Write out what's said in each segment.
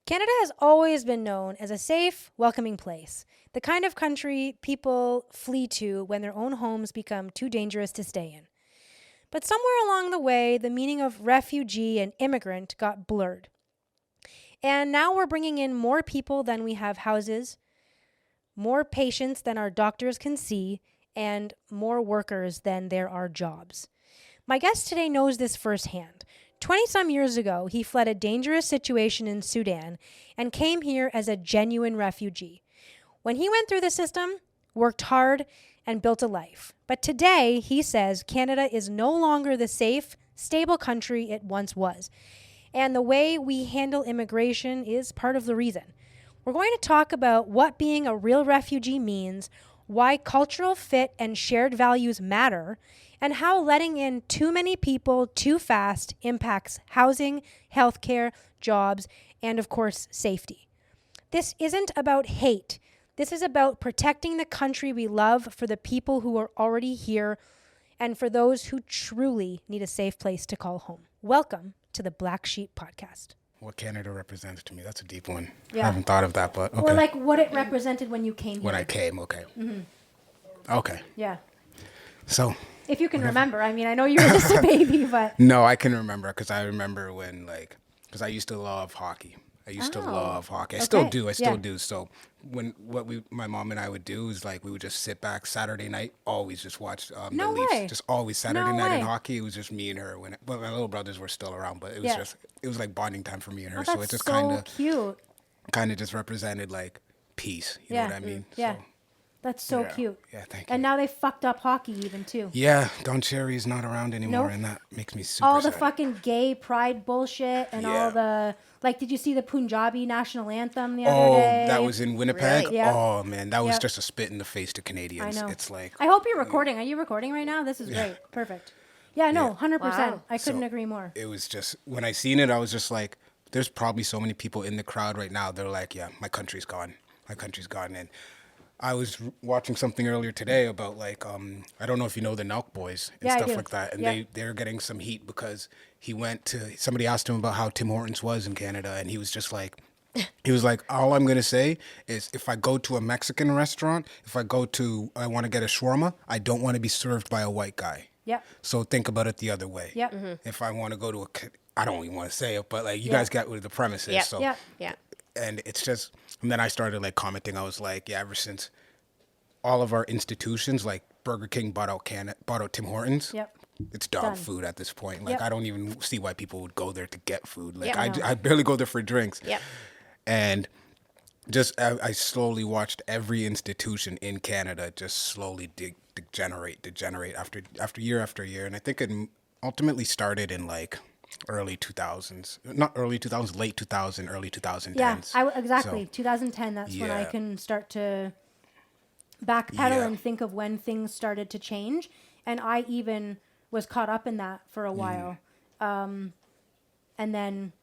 Canada has always been known as a safe, welcoming place, the kind of country people flee to when their own homes become too dangerous to stay in. But somewhere along the way, the meaning of refugee and immigrant got blurred. And now we're bringing in more people than we have houses, more patients than our doctors can see, and more workers than there are jobs. My guest today knows this firsthand. 20-some years ago, he fled a dangerous situation in Sudan and came here as a genuine refugee. When he went through the system, worked hard, and built a life. But today, he says Canada is no longer the safe, stable country it once was. And the way we handle immigration is part of the reason. We're going to talk about what being a real refugee means, why cultural fit and shared values matter, and how letting in too many people too fast impacts housing, healthcare, jobs, and of course, safety. This isn't about hate. This is about protecting the country we love for the people who are already here and for those who truly need a safe place to call home. Welcome to the Black Sheep Podcast. What Canada represents to me, that's a deep one. Yeah. I haven't thought of that, but okay. Or like what it represented when you came here. When I came, okay. Mm-hmm. Okay. Yeah. So. If you can remember. I mean, I know you were just a baby, but. No, I can remember because I remember when because I used to love hockey. I used to love hockey. I still do. So my mom and I would do is we would just sit back Saturday night, always just watch the Leafs. Just always Saturday night in hockey. It was just me and her. But my little brothers were still around, but it was like bonding time for me and her. Oh, so it just cute. Kind of just represented peace. You know what I mean? Yeah. So, that's so cute. Yeah, thank you. And now they fucked up hockey even too. Yeah, Don Cherry's not around anymore, and that makes me super all the sad. fucking gay pride bullshit and all the did you see the Punjabi national anthem the other day? Oh, that was in Winnipeg? Really? Yep. Oh man, that was just a spit in the face to Canadians. I know. It's like I hope you're recording. Are you recording right now? This is great. Perfect. Yeah, no, 100%. Wow. I couldn't agree more. It was just when I seen it, I was just like, there's probably so many people in the crowd right now. They're like, yeah, my country's gone. My country's gone. And I was watching something earlier today about I don't know if you know the Nelk Boys and stuff like that, and they're getting some heat because somebody asked him about how Tim Hortons was in Canada, and he was just like, all I'm gonna say is if I go to a Mexican restaurant, I want to get a shawarma, I don't want to be served by a white guy. Yeah. So think about it the other way. Yeah. Mm-hmm. If I want to go to I don't even want to say it, but you guys got what the premise is. Yeah. So Yeah. And it's just, and then I started commenting. I was like, yeah, ever since all of our institutions, like Burger King bought out Tim Hortons. Yep. It's dog food at this point. I don't even see why people would go there to get food. I barely go there for drinks. Yep. And just I slowly watched every institution in Canada just slowly degenerate after year after year. And I think it ultimately started in early 2000s, not early 2000s, late 2000, early 2010s. Yeah, exactly. So, 2010, that's when I can start to backpedal and think of when things started to change. And I even was caught up in that for a while. And then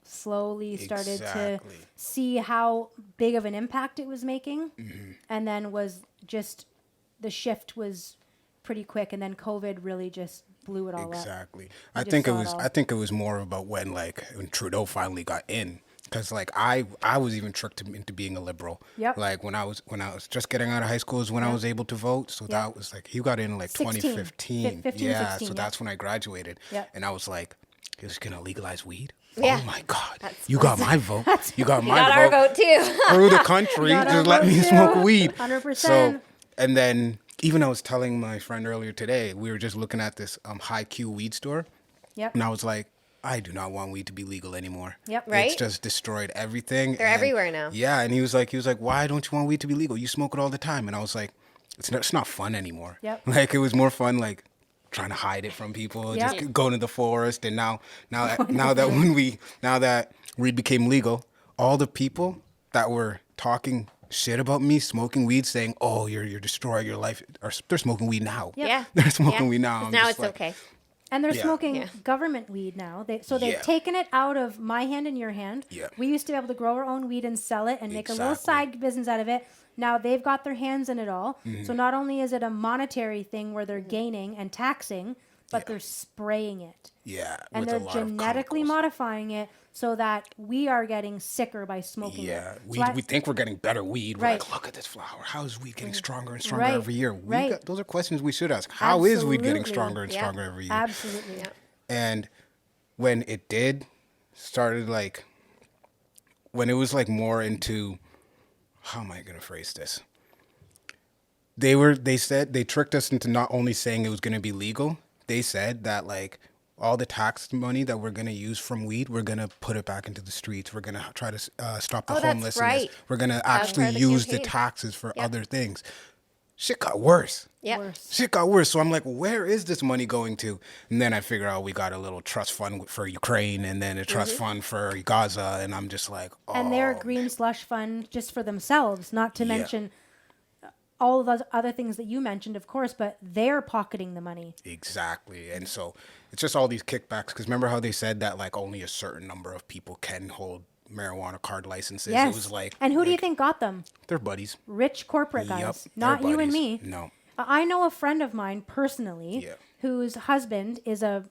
slowly started to see how big of an impact it was making. Mm-hmm. And then the shift was pretty quick. And then COVID really just blew it all up. Exactly. I think it was more about when Trudeau finally got in, because I was even tricked into being a liberal. Yep. When I was just getting out of high school is when I was able to vote. So that was he got in 2015. 16, so that's when I graduated. Yep. And I was like, he was gonna legalize weed. Yeah. Oh my God! You got my vote. You got my got vote. our vote too. Through the country, just let me smoke weed. 100%. So, and then even I was telling my friend earlier today, we were just looking at this high Q weed store. Yep. And I was like, I do not want weed to be legal anymore. Yep. Right. It's just destroyed everything. They're everywhere now. Yeah. And he was like, why don't you want weed to be legal? You smoke it all the time. And I was like, it's not fun anymore. Yep. It was more fun, trying to hide it from people, just going to the forest. And now that weed became legal, all the people that were talking shit about me smoking weed, saying, "Oh, you're destroying your life," they're smoking weed now. Yep. Yeah, they're smoking weed now. Now it's okay. And they're smoking government weed now. They've taken it out of my hand and your hand. Yeah. We used to be able to grow our own weed and sell it and make a little side business out of it. Now they've got their hands in it all. Mm-hmm. So not only is it a monetary thing where they're gaining and taxing, but they're spraying it. Yeah, And with they're a lot of genetically chemicals. modifying it so that we are getting sicker by smoking Yeah, it. we think we're getting better weed. We're Right. like, look at this flower. How is weed getting stronger and stronger Right, every year? right. Those are questions we should ask. How is weed getting Absolutely. stronger and Yeah. stronger every year? Absolutely. Yeah. And when it did, started like, when it was like more into, how am I going to phrase this? They said, they tricked us into not only saying it was going to be legal, they said that like all the tax money that we're going to use from weed, we're going to put it back into the streets. We're going to try to stop the Oh, that's homelessness. right. We're going to That was actually part of the use the campaign. taxes for Yep. other things. Shit got worse. Yeah. Worse. Shit got worse. So I'm like, where is this money going to? And then I figure out we got a little trust fund for Ukraine and then a trust fund for Gaza. And I'm just like, oh. And their green slush fund just for themselves, not to Yeah. mention all of those other things that you mentioned, of course, but they're pocketing the money. Exactly. And so it's just all these kickbacks. Because remember how they said that like only a certain number of people can hold marijuana card licenses? Yes. It was like, and who do you think got them? they're buddies. Rich corporate guys, Yup, not they're you and buddies. me. No. I know a friend of mine personally Yeah. whose husband is a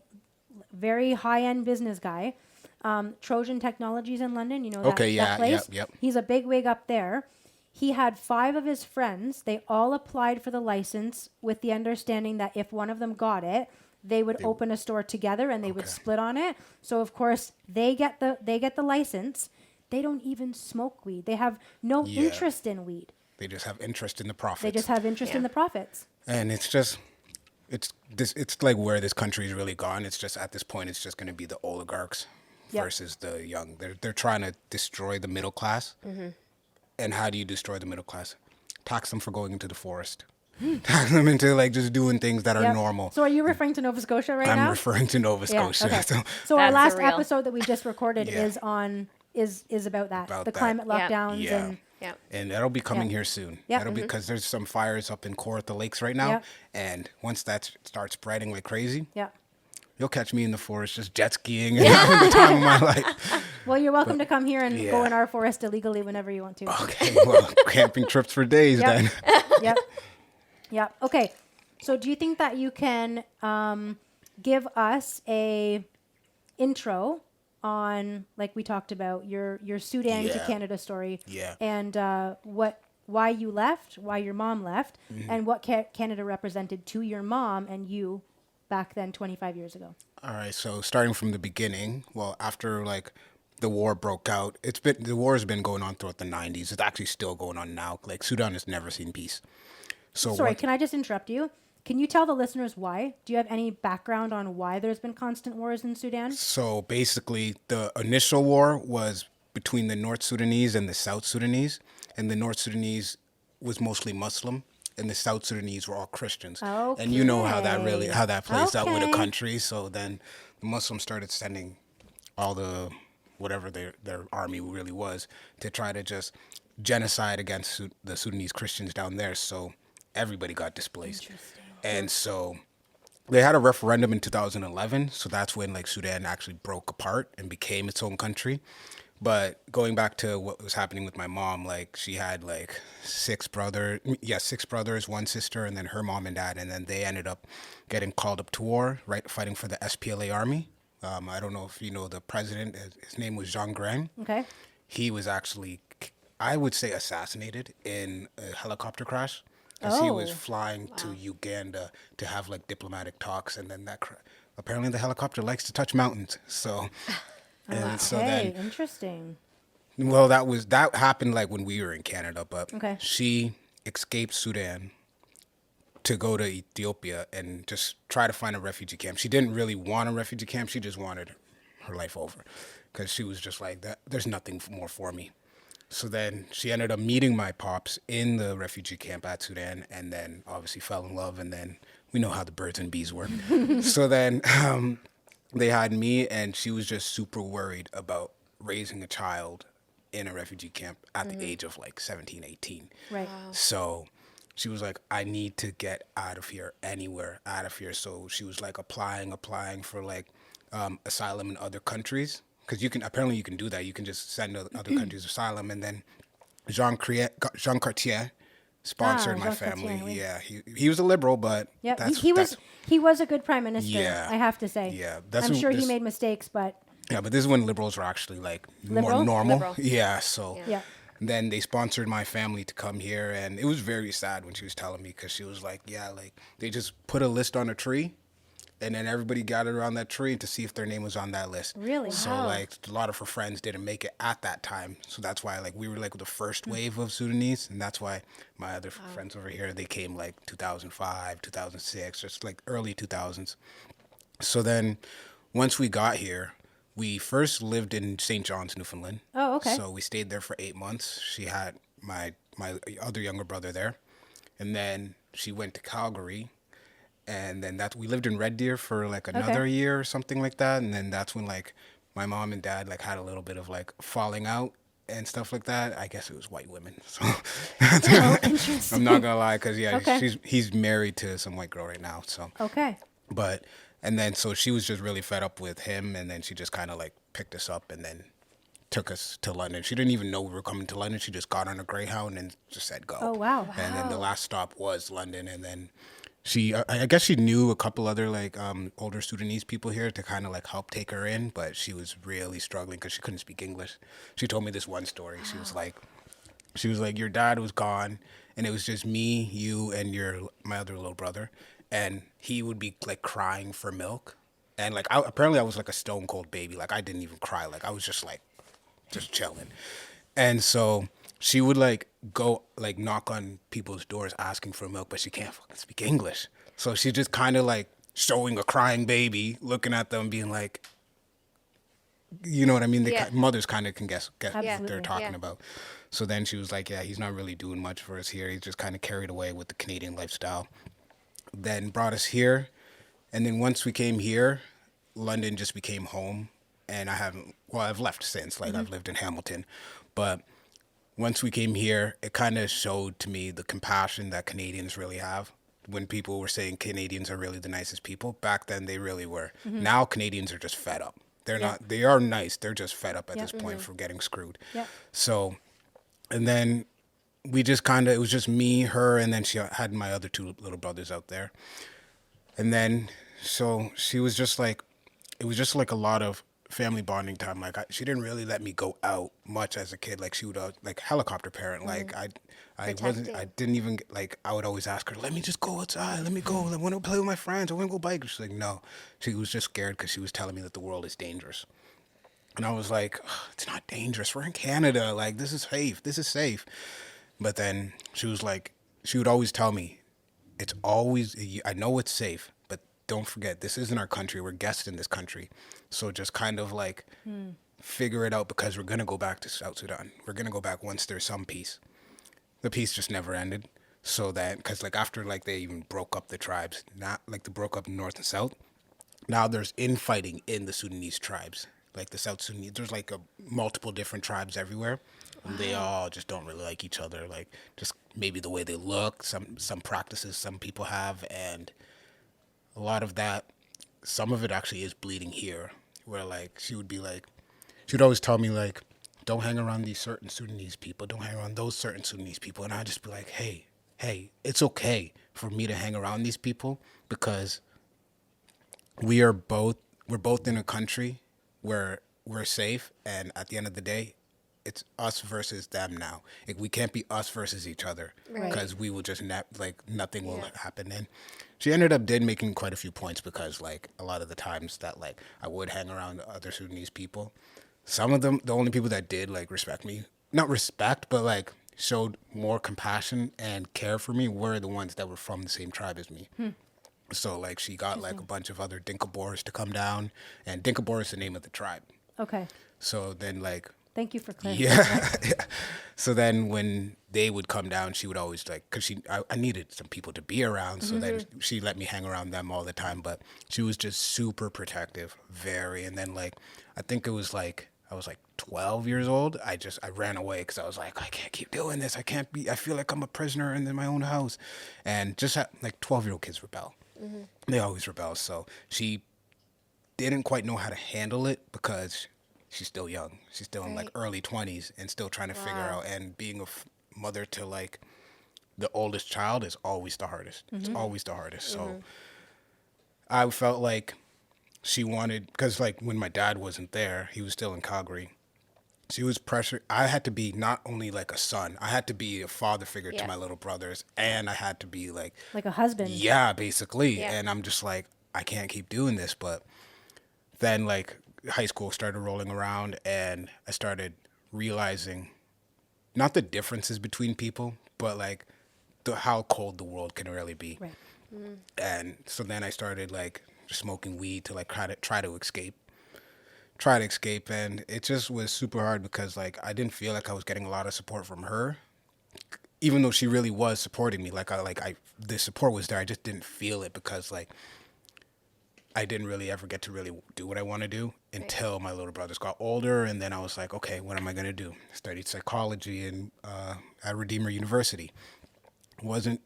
very high-end business guy. Trojan Technologies in London, you know that, Okay, yeah, that place? yep. He's a big wig up there. He had 5 of his friends. They all applied for the license with the understanding that if one of them got it, they would open a store together and they would Okay. split on it. So of course they get the license. They don't even smoke weed. They have no Yeah. interest in weed. They just have interest in the profits. They just have interest in Yeah. the profits. And it's just, it's like where this country's really gone. It's just at this point, it's just going to be the oligarchs Yep. versus the young. They're trying to destroy the middle class. And how do you destroy the middle class? Tax them for going into the forest. Tax them into like just doing things that are Yep. normal. So are you referring to Nova Scotia right I'm now? referring to Nova Yeah, Scotia. okay. So, So our That's last surreal. episode that we just recorded Yeah. is on is about that. About the that. climate Yeah. lockdowns Yeah. and Yeah. and that'll be coming Yeah. here soon. Yep. That'll be because there's some fires up in Kawartha Lakes right now. Yep. And once that starts spreading like crazy, yeah. you'll catch me in the forest just jet skiing and having the time of my life. Well, you're welcome to come here and go yeah. in our forest illegally whenever you want to. Okay, well, camping trips for days Yep. then. Yep. Yep. Okay. So do you think that you can give us a intro on, like we talked about, your Sudan to Yeah. Canada story? Yeah. And why you left, why your mom left, Mm-hmm. and what Canada represented to your mom and you back then 25 years ago. All right, so starting from the beginning, well, after like the war broke out, the war has been going on throughout the 90s. It's actually still going on now. Like Sudan has never seen peace. So Sorry, what- can I just interrupt you? Can you tell the listeners why? Do you have any background on why there's been constant wars in Sudan? So basically, the initial war was between the North Sudanese and the South Sudanese, and the North Sudanese was mostly Muslim, and the South Sudanese were all Christians. And you know how that plays out with a Okay. country. So then the Muslims started sending all the whatever their army really was to try to just genocide against the Sudanese Christians down there. So everybody got displaced. And so they had a referendum in 2011, so that's when like Sudan actually broke apart and became its own country. But going back to what was happening with my mom, like she had like six brothers, 1 sister, and then her mom and dad, and then they ended up getting called up to war, right, fighting for the SPLA army. I don't know if you know the president. His name was Jean Grang. Okay. He was actually, I would say, assassinated in a helicopter crash. Because he was Oh. flying to Uganda to have like diplomatic talks, and then apparently the helicopter likes to touch mountains. So, and so Hey, then, interesting. well, that happened like when we were in Canada, but Okay. she escaped Sudan to go to Ethiopia and just try to find a refugee camp. She didn't really want a refugee camp; she just wanted her life over, because she was just like that. There's nothing more for me. So then she ended up meeting my pops in the refugee camp at Sudan, and then obviously fell in love, and then we know how the birds and bees work. So then they had me, and she was just super worried about raising a child in a refugee camp at the age of like 17, 18. Right. So she was like, I need to get out of here, anywhere out of here. So she was like applying for like asylum in other countries. Because apparently you can do that. You can just send other countries asylum. And then Jean Cartier, sponsored my Jacques family. Chirac, oui. Yeah, he was a liberal, but Yeah, that's he was a good prime minister. Yeah. I have to say. Yeah, I'm sure he made mistakes, but yeah, but this is when liberals were actually like more Liberal? normal. Liberal. Yeah, so yeah. then they sponsored my family to come here, and it was very sad when she was telling me because she was like, yeah, like they just put a list on a tree, and then everybody gathered around that tree to see if their name was on that list. Really? So Wow. like a lot of her friends didn't make it at that time, so that's why like we were like the first wave of Sudanese, and that's why my other friends over here they came like 2005, 2006, just like early 2000s. So then, once we got here, we first lived in St. John's, Newfoundland. Oh, okay. So we stayed there for 8 months. She had my other younger brother there, and then she went to Calgary, and then we lived in Red Deer for like another year or something like that, and then that's when like my mom and dad like had a little bit of like falling out and stuff like that. I guess it was white women. So Oh, interesting. I'm not gonna lie, because yeah, Okay. he's married to some white girl right now. So Okay. but and then so she was just really fed up with him, and then she just kind of like picked us up and then took us to London. She didn't even know we were coming to London. She just got on a Greyhound and just said go. Oh, wow. And then the last stop was London, and then she I guess she knew a couple other like older Sudanese people here to kind of like help take her in, but she was really struggling because she couldn't speak English. She told me this one story. She was like, your dad was gone, and it was just me, you, and my other little brother, and he would be like crying for milk, and like apparently I was like a stone cold baby, like I didn't even cry, like I was just like just chilling, and so she would like go like knock on people's doors asking for milk, but she can't fucking speak English, so she's just kind of like showing a crying baby, looking at them, being like, you know what I mean? Yeah. Mothers kind of can get what Absolutely. they're talking Yeah. about. So then she was like, yeah, he's not really doing much for us here. He's just kind of carried away with the Canadian lifestyle. Then brought us here. And then once we came here, London just became home. And I've left since. Like, I've lived in Hamilton. But once we came here, it kind of showed to me the compassion that Canadians really have. When people were saying Canadians are really the nicest people, back then they really were. Now Canadians are just fed up. They're Yeah. not. They are nice. They're just fed up at Yeah. this point for getting screwed. Yeah. So, and then we just kind of, it was just me, her, and then she had my other two little brothers out there. And then, so she was just like, it was just like a lot of family bonding time. Like she didn't really let me go out much as a kid. Like she would like helicopter parent. Like I wasn't. I Protecting. didn't even like. I would always ask her, "Let me just go outside. Let me go. I want to play with my friends. I want to go bike." She's like, "No." She was just scared because she was telling me that the world is dangerous. And I was like, "Ugh, it's not dangerous. We're in Canada. Like this is safe. This is safe." But then she was like, she would always tell me, it's always, I know it's safe, but don't forget, this isn't our country. We're guests in this country. So just kind of like figure it out, because we're going to go back to South Sudan. We're going to go back once there's some peace. The peace just never ended. So that, because like after like they even broke up the tribes, not like they broke up North and South, now there's infighting in the Sudanese tribes. Like the South Sudanese, there's like multiple different tribes everywhere. And they all just don't really like each other. Like just maybe the way they look, some practices some people have, and a lot of that, some of it actually is bleeding here. Where like she would always tell me like, don't hang around these certain Sudanese people, don't hang around those certain Sudanese people, and I'd just be like, hey, it's okay for me to hang around these people, because we're both in a country where we're safe, and at the end of the day, it's us versus them now. Like, we can't be us versus each other, Right. because we will just like nothing will Yeah. happen. And she ended up making quite a few points, because like a lot of the times that like I would hang around other Sudanese people, some of them, the only people that did like respect me, not respect, but like showed more compassion and care for me, were the ones that were from the same tribe as me. So like she got like a bunch of other Dinka to come down, and Dinka is the name of the tribe. Okay. So then like, Thank you for clarifying. yeah. So then when they would come down, she would always like, because I needed some people to be around. So then she let me hang around them all the time. But she was just super protective, very. And then like, I think it was like, I was like 12 years old. I ran away because I was like, I can't keep doing this. I feel like I'm a prisoner in my own house. And just like 12-year-old kids rebel. They always rebel. So she didn't quite know how to handle it, because she's still young. She's still in like Right. early 20s and still trying to figure Wow. out, and being a mother to like the oldest child is always the hardest. It's always the hardest. So I felt like she wanted, because like when my dad wasn't there, he was still in Calgary. She was pressure. I had to be not only like a son, I had to be a father figure to my little brothers, and I had to be like a husband. yeah, basically. Yeah. And I'm just like, I can't keep doing this. But then like high school started rolling around, and I started realizing not the differences between people, but like how cold the world can really be. Right. And so then I started like smoking weed to like try to escape, and it just was super hard because like I didn't feel like I was getting a lot of support from her, even though she really was supporting me. The support was there. I just didn't feel it because like I didn't really ever get to really do what I want to do until my little brothers got older, and then I was like, okay, what am I gonna do? I studied psychology at Redeemer University. Wasn't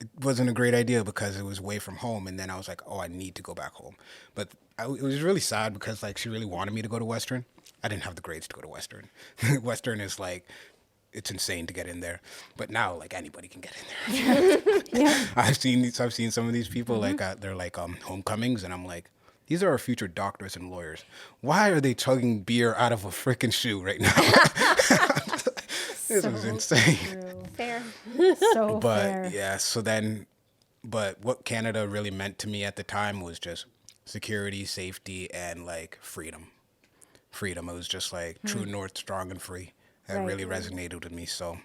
a great idea because it was away from home, and then I was like, oh, I need to go back home. But it was really sad because like she really wanted me to go to Western. I didn't have the grades to go to Western. Western is like, it's insane to get in there, but now like anybody can get in there. Yeah. I've seen some of these people like they're like homecomings, and I'm like, these are our future doctors and lawyers. Why are they chugging beer out of a freaking shoe right now? This was insane. True. Fair. So But fair. yeah, but what Canada really meant to me at the time was just security, safety, and like freedom. Freedom. It was just like true north, strong and free. That Right. really resonated with me. So,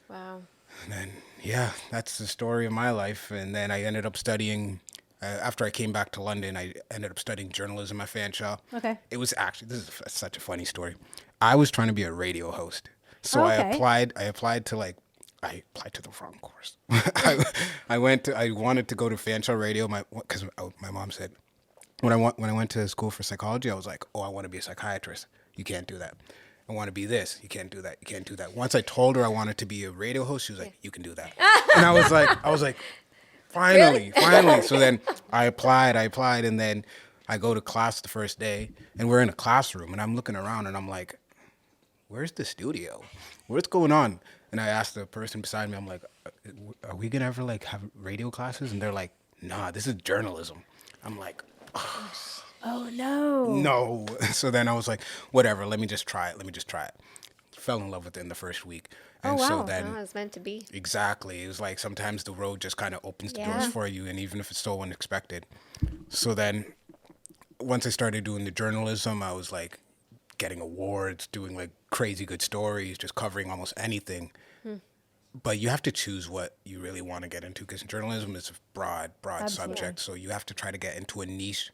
Wow. and then yeah, that's the story of my life. And then I ended up studying. After I came back to London, I ended up studying journalism at Fanshawe. Okay. It was actually, this is such a funny story. I was trying to be a radio host. So Okay. I applied to the wrong course. I wanted to go to Fanshawe Radio because my mom said, when I went to school for psychology, I was like, oh, I want to be a psychiatrist. You can't do that. I want to be this. You can't do that. You can't do that. Once I told her I wanted to be a radio host, she was like, you can do that. And I was like, finally. So then I applied, and then I go to class the first day, and we're in a classroom, and I'm looking around, and I'm like, where's the studio? What's going on? And I asked the person beside me, I'm like, are we gonna ever like have radio classes? And they're like, nah, this is journalism. I'm like, Oh no. no. So then I was like, whatever, let me just try it. Fell in love with it in the first week. And so wow. then Oh, it was meant to be. exactly, it was like sometimes the road just kind of opens the Yeah. doors for you, and even if it's so unexpected. So then once I started doing the journalism, I was like getting awards, doing like crazy good stories, just covering almost anything. But you have to choose what you really want to get into because journalism is a broad Absolutely. subject. So you have to try to get into a niche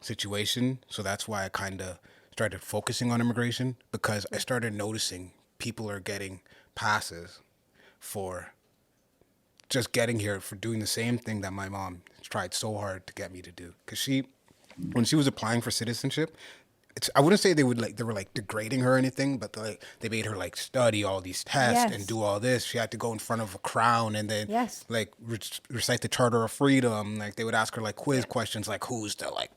situation. So that's why I kind of started focusing on immigration, because I started noticing people are getting passes for just getting here, for doing the same thing that my mom tried so hard to get me to do. Because when she was applying for citizenship, I wouldn't say they were like degrading her or anything, but they made her like study all these tests Yes. and do all this. She had to go in front of a crown and then Yes. like recite the Charter of Freedom. Like they would ask her like quiz questions like who's the like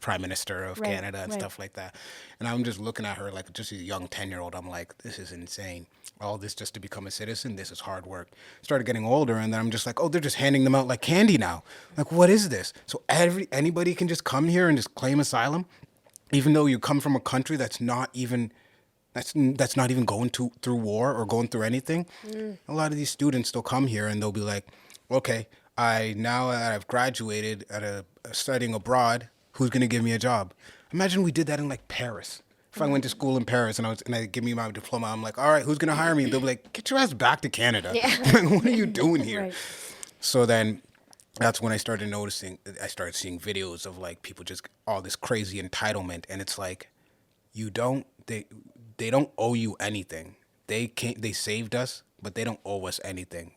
prime minister of Right, Canada and right. stuff like that. And I'm just looking at her like just a young 10-year-old. I'm like, this is insane. All this just to become a citizen. This is hard work. Started getting older, and then I'm just like, oh, they're just handing them out like candy now. Like, what is this? So anybody can just come here and just claim asylum, even though you come from a country that's not even going through war or going through anything. A lot of these students still come here and they'll be like, okay, now that I've graduated studying abroad, who's gonna give me a job? Imagine we did that in like Paris. If I went to school in Paris and they give me my diploma, I'm like, all right, who's gonna hire me? They'll be like, get your ass back to Canada. Yeah. Like, what are you doing here? Right. So then that's when I started seeing videos of like people just all this crazy entitlement, and it's like they don't owe you anything. They saved us, but they don't owe us anything.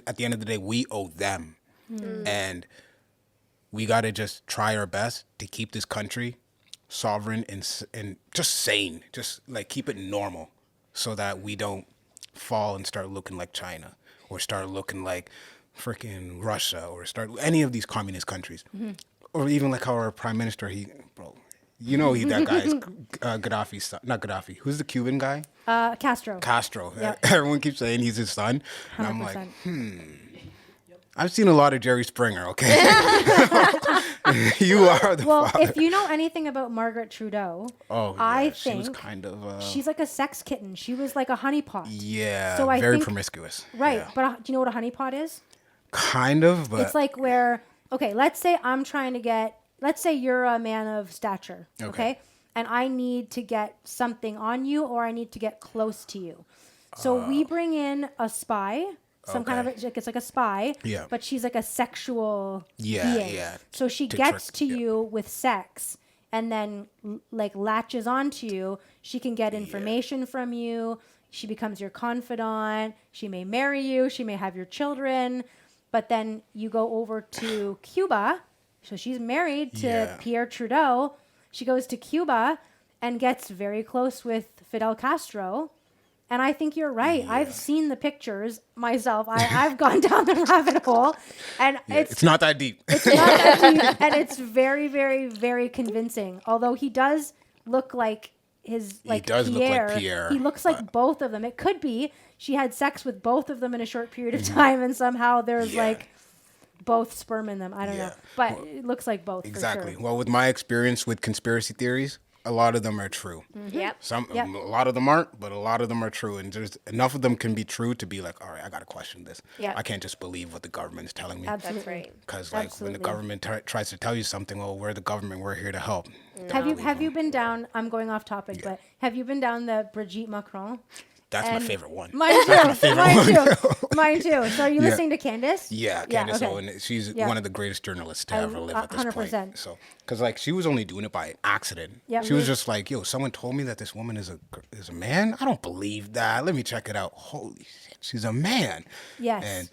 At the end of the day, we owe them. And we got to just try our best to keep this country sovereign and just sane, just like keep it normal so that we don't fall and start looking like China or start looking like freaking Russia or start any of these communist countries. Or even like how our prime minister, that guy is Gaddafi's son, not Gaddafi. Who's the Cuban guy? Castro. Castro. Yep. Everyone keeps saying he's his son. And I'm like, 100%. I've seen a lot of Jerry Springer, okay? You are the Well, father. if you know anything about Margaret Trudeau, Oh, yeah. I She was think kind of... she's like a sex kitten. She was like a honeypot. yeah, So I very think- promiscuous. Right. Yeah. But do you know what a honeypot is? Kind of, but... It's like where, okay, let's say I'm trying to get, let's say you're a man of stature, Okay. okay? And I need to get something on you or I need to get close to you. So we bring in a spy, some kind of, it's like a spy, Yeah. but she's like a sexual Yeah, being. yeah. So she To gets trick- to yeah. you with sex and then like latches onto you. She can get information from you. She becomes your confidant. She may marry you. She may have your children. But then you go over to Cuba. So she's married to Yeah. Pierre Trudeau. She goes to Cuba and gets very close with Fidel Castro. And I think you're right. I've seen the pictures myself. I've gone down the rabbit hole. And Yeah, it's not that deep. it's not that deep, and it's very, very, very convincing. Although he does look like his like does look like Pierre. Pierre, He looks like both of them. It could be she had sex with both of them in a short period of time, and somehow there's Yeah. like both sperm in them. I don't know, Yeah. but it looks like both Exactly. for sure. Well, with my experience with conspiracy theories, a lot of them are true. Yep. Yep. A lot of them aren't, but a lot of them are true. And there's enough of them can be true to be like, all right, I got to question this. Yeah. I can't just believe what the government's telling me. Absolutely. That's right. Because like when Absolutely. the government tries to tell you something, well, we're the government, we're here to help. Have you been down? I'm going off topic, but have you been down the Brigitte Macron? That's my And favorite one. Mine too. Mine too. Mine too. So are you listening to Candace? Yeah, Candace okay. Owen. She's Yeah. one of the greatest journalists to ever live at this 100%. point. So, because like she was only doing it by accident. Yeah. She was just like, "Yo, someone told me that this woman is a man. I don't believe that. Let me check it out. Holy shit, she's a man." Yes. And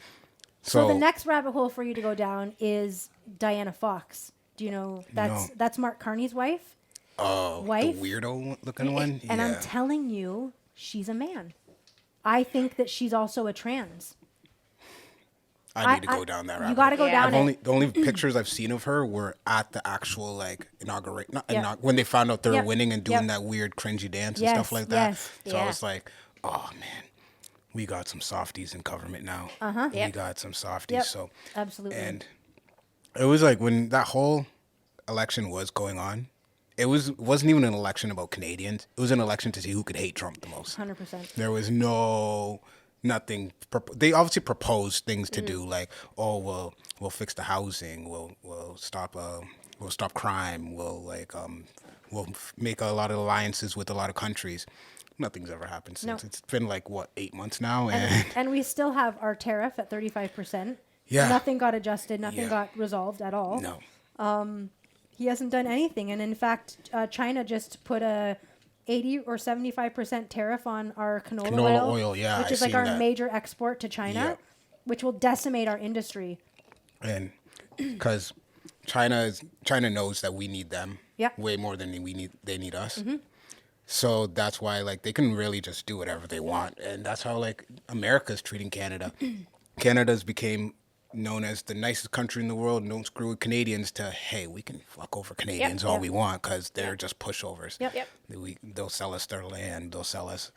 So the next rabbit hole for you to go down is Diana Fox. Do you know that's Mark Carney's wife? Wife? the weirdo looking one. And yeah. I'm telling you, she's a man. I think that she's also a trans. I need to go down that rabbit. You got to go Yeah. down it. The only pictures I've seen of her were at the actual like inauguration, Yeah. when they found out they were Yep. winning and doing Yep. that weird cringy dance and Yes, stuff like that. yes. So I Yeah. was like, oh man, we got some softies in government now. We Yep. got some softies. Yep. So Absolutely. and it was like when that whole election was going on. It wasn't even an election about Canadians. It was an election to see who could hate Trump the most. 100%. There was nothing. They obviously proposed things to do, like, oh, we'll fix the housing, we'll stop crime, we'll make a lot of alliances with a lot of countries. Nothing's ever happened since. No. It's been like what, 8 months now, and And we still have our tariff at 35%. Yeah. Nothing got adjusted. Nothing Yeah. got resolved at all. no. He hasn't done anything. And in fact, China just put a 80 or 75% tariff on our canola oil, yeah, which I is like seen our that. major export to China, Yeah. which will decimate our industry. And because China knows that we need them Yeah. way more than they need us. So that's why like they can really just do whatever they want, and that's how like America's treating Canada. Canada's became known as the nicest country in the world. And don't screw with Canadians. To hey, we can fuck over Canadians all Yep. we want because they're just pushovers. Yep. Yep. They'll sell us their land. They'll sell us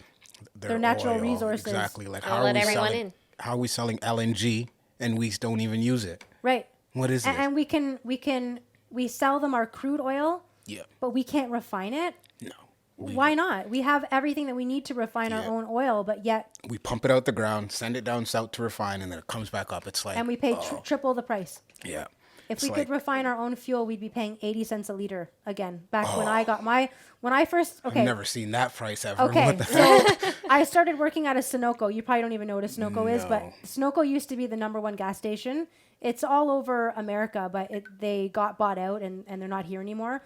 Their natural oil. resources. Exactly. Like They'll how are let we everyone selling? in. How are we selling LNG and we don't even use it? Right. What is it? And we sell them our crude oil, Yeah. but we can't refine it. No. Why not? We have everything that we need to refine our Yeah. own oil, but yet, We pump it out the ground, send it down south to refine, and then it comes back up. It's like, and we pay oh, triple the price. yeah. If It's we could like, refine our own fuel, we'd be paying 80 cents a liter again. Back when I first, okay. I've never seen that price ever. Okay, What the so I started working at a Sunoco. You probably don't even know what a Sunoco is, but No. Sunoco used to be the #1 gas station. It's all over America, but they got bought out and they're not here anymore.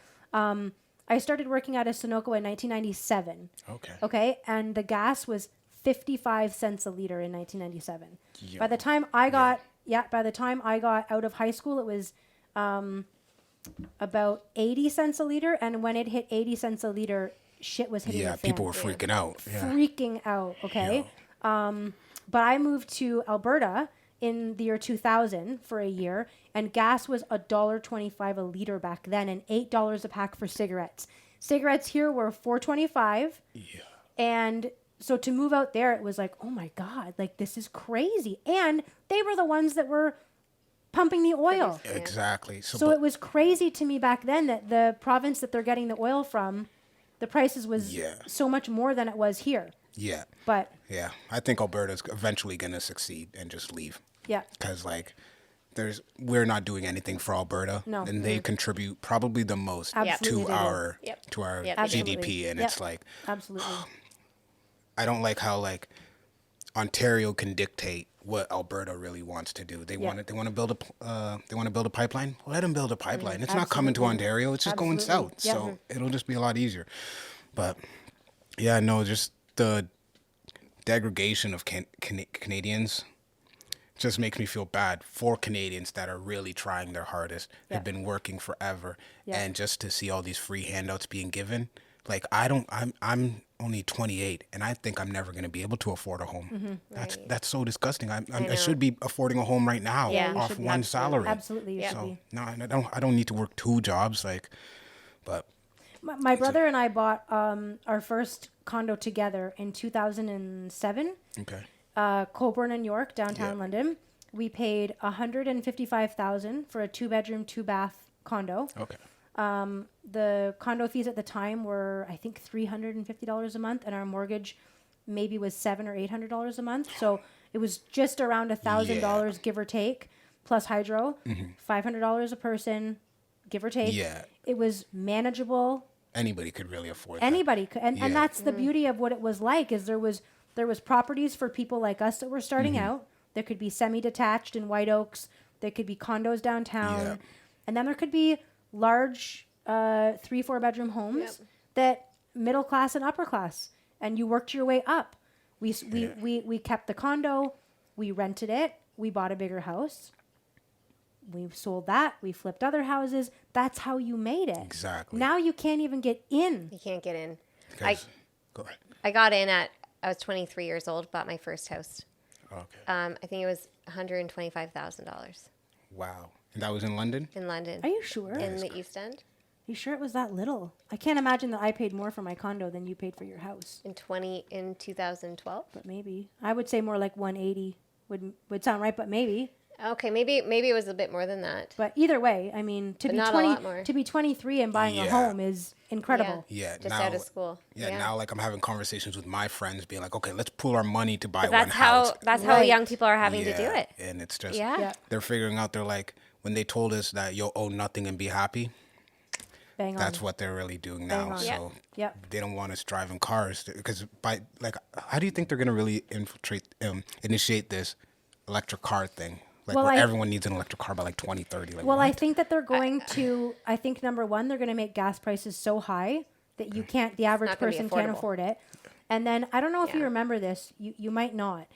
I started working at a Sunoco in 1997. Okay. Okay, and the gas was 55 cents a liter in 1997. Yeah. By the time I got out of high school, it was about 80 cents a liter, and when it hit 80 cents a liter, shit was hitting Yeah, the fan. people were freaking out. Yeah. Freaking out, okay? But I moved to Alberta in the year 2000 for a year, and gas was $1.25 a liter back then, and $8 a pack for cigarettes. Cigarettes here were $4.25, Yeah. and so to move out there, it was like, oh my God, like this is crazy. And they were the ones that were pumping the oil. Yeah. Exactly. So it was crazy to me back then that the province that they're getting the oil from, the prices was Yeah. so much more than it was here. Yeah. But Yeah. I think Alberta's eventually going to succeed and just leave. yeah, Because, like, we're not doing anything for Alberta. No. And they contribute probably the most Absolutely to they do. our Yep. to our Yep, they do. GDP. Absolutely. And Yep. it's like, absolutely. I don't like how, like, Ontario can dictate what Alberta really wants to do. They want to build a pipeline. Let them build a pipeline. It's not coming to Absolutely. Ontario. It's just going Absolutely. south. Yeah. So it'll just be a lot easier. But yeah, no, just the degradation of Canadians just makes me feel bad for Canadians that are really trying their hardest, Yeah. have been working forever, Yeah. and just to see all these free handouts being given. Like I'm only 28, and I think I'm never going to be able to afford a home. Right. That's so disgusting. I know. should be affording a home right now Yeah, you off should be. one Absolutely. salary. Absolutely, you should So be. no, I don't need to work two jobs. Like, but My brother and I bought our first condo together in 2007. okay, Colborne and York, downtown Yeah. London. We paid $155,000 for a 2-bedroom, 2-bath condo. okay, The condo fees at the time were, I think, $350 a month, and our mortgage maybe was $700 or $800 a month. So it was just around $1,000, give or take, plus hydro, $500 a person, give or take. Yeah. It was manageable. anybody could really afford that. Anybody could, and Yeah. that's the beauty of what it was like. Is there was properties for people like us that were starting Mm-hmm. out. There could be semi-detached in White Oaks. There could be condos downtown, Yeah. and then there could be large 3-4 bedroom homes Yep. that middle class and upper class, and you worked your way up. We kept the condo, we rented it, we bought a bigger house, we sold that, we flipped other houses. That's how you made it. Exactly. Now you can't even get in. You can't get in. Go ahead. I got in I was 23 years old, bought my first house. Okay. I think it was $125,000 Wow. And that was in London? in London. Are you sure? in the East End You sure it was that little? I can't imagine that I paid more for my condo than you paid for your house. in 2012. But maybe I would say more like 180 would sound right. But maybe. Okay, maybe it was a bit more than that. But either way, I mean, to But be not a 20, lot more. to be 23 and buying a Yeah. home is incredible. Yeah. Just now, out of school. Yeah, now like I'm having conversations with my friends being like, okay, let's pool our money to buy But one that's how house. that's how Right. young people are having to do Yeah, it. And it's just Yeah. Yeah. they're figuring out, they're like, when they told us that you'll own nothing and be happy, Bang on. that's what they're really doing Bang now. on. So Yep. they don't want us driving cars because how do you think they're gonna really initiate this electric car thing? Like Well, where I- everyone needs an electric car by like 2030. Like, Well, what? I think that they're going to. I think number one, they're going to make gas prices so high that you can't. The average not gonna be person can't affordable. afford it. And then I don't know if you Yeah. remember this. You might not.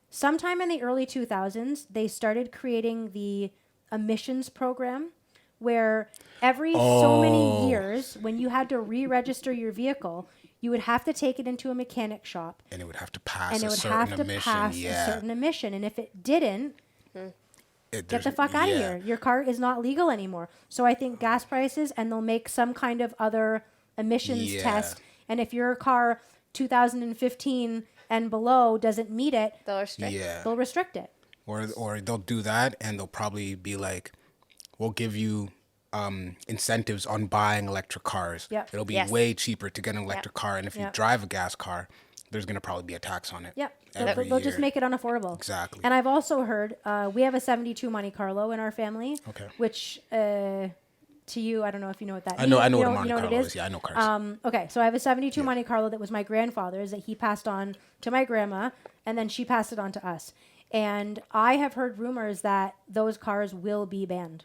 Sometime in the early 2000s, they started creating the emissions program, where every so many years, when you had to re-register your vehicle, you would have to take it into a mechanic shop, and it would have to pass and a it would certain have to emission. pass Yeah. a certain emission. And if it didn't, get There's- the fuck out of yeah. here. Your car is not legal anymore. So I think gas prices, and they'll make some kind of other emissions Yeah. test. And if your car 2015 and below doesn't meet it, They'll restrict. Yeah. they'll restrict it. Or they'll do that, and they'll probably be like, we'll give you incentives on buying electric cars. Yep. It'll be Yes. way cheaper to get an electric car, and if you Yep. drive a gas car, there's going to probably be a tax on it. Yeah, every they'll just year. make it unaffordable. Exactly. And I've also heard we have a 72 Monte Carlo in our family. Okay. Which to you, I don't know if you know what that I means. know what a you Monte know what Carlo it is. Yeah, I know cars. Okay, so I have a 72 Monte Carlo that was my grandfather's that he passed on to my grandma, and then she passed it on to us. And I have heard rumors that those cars will be banned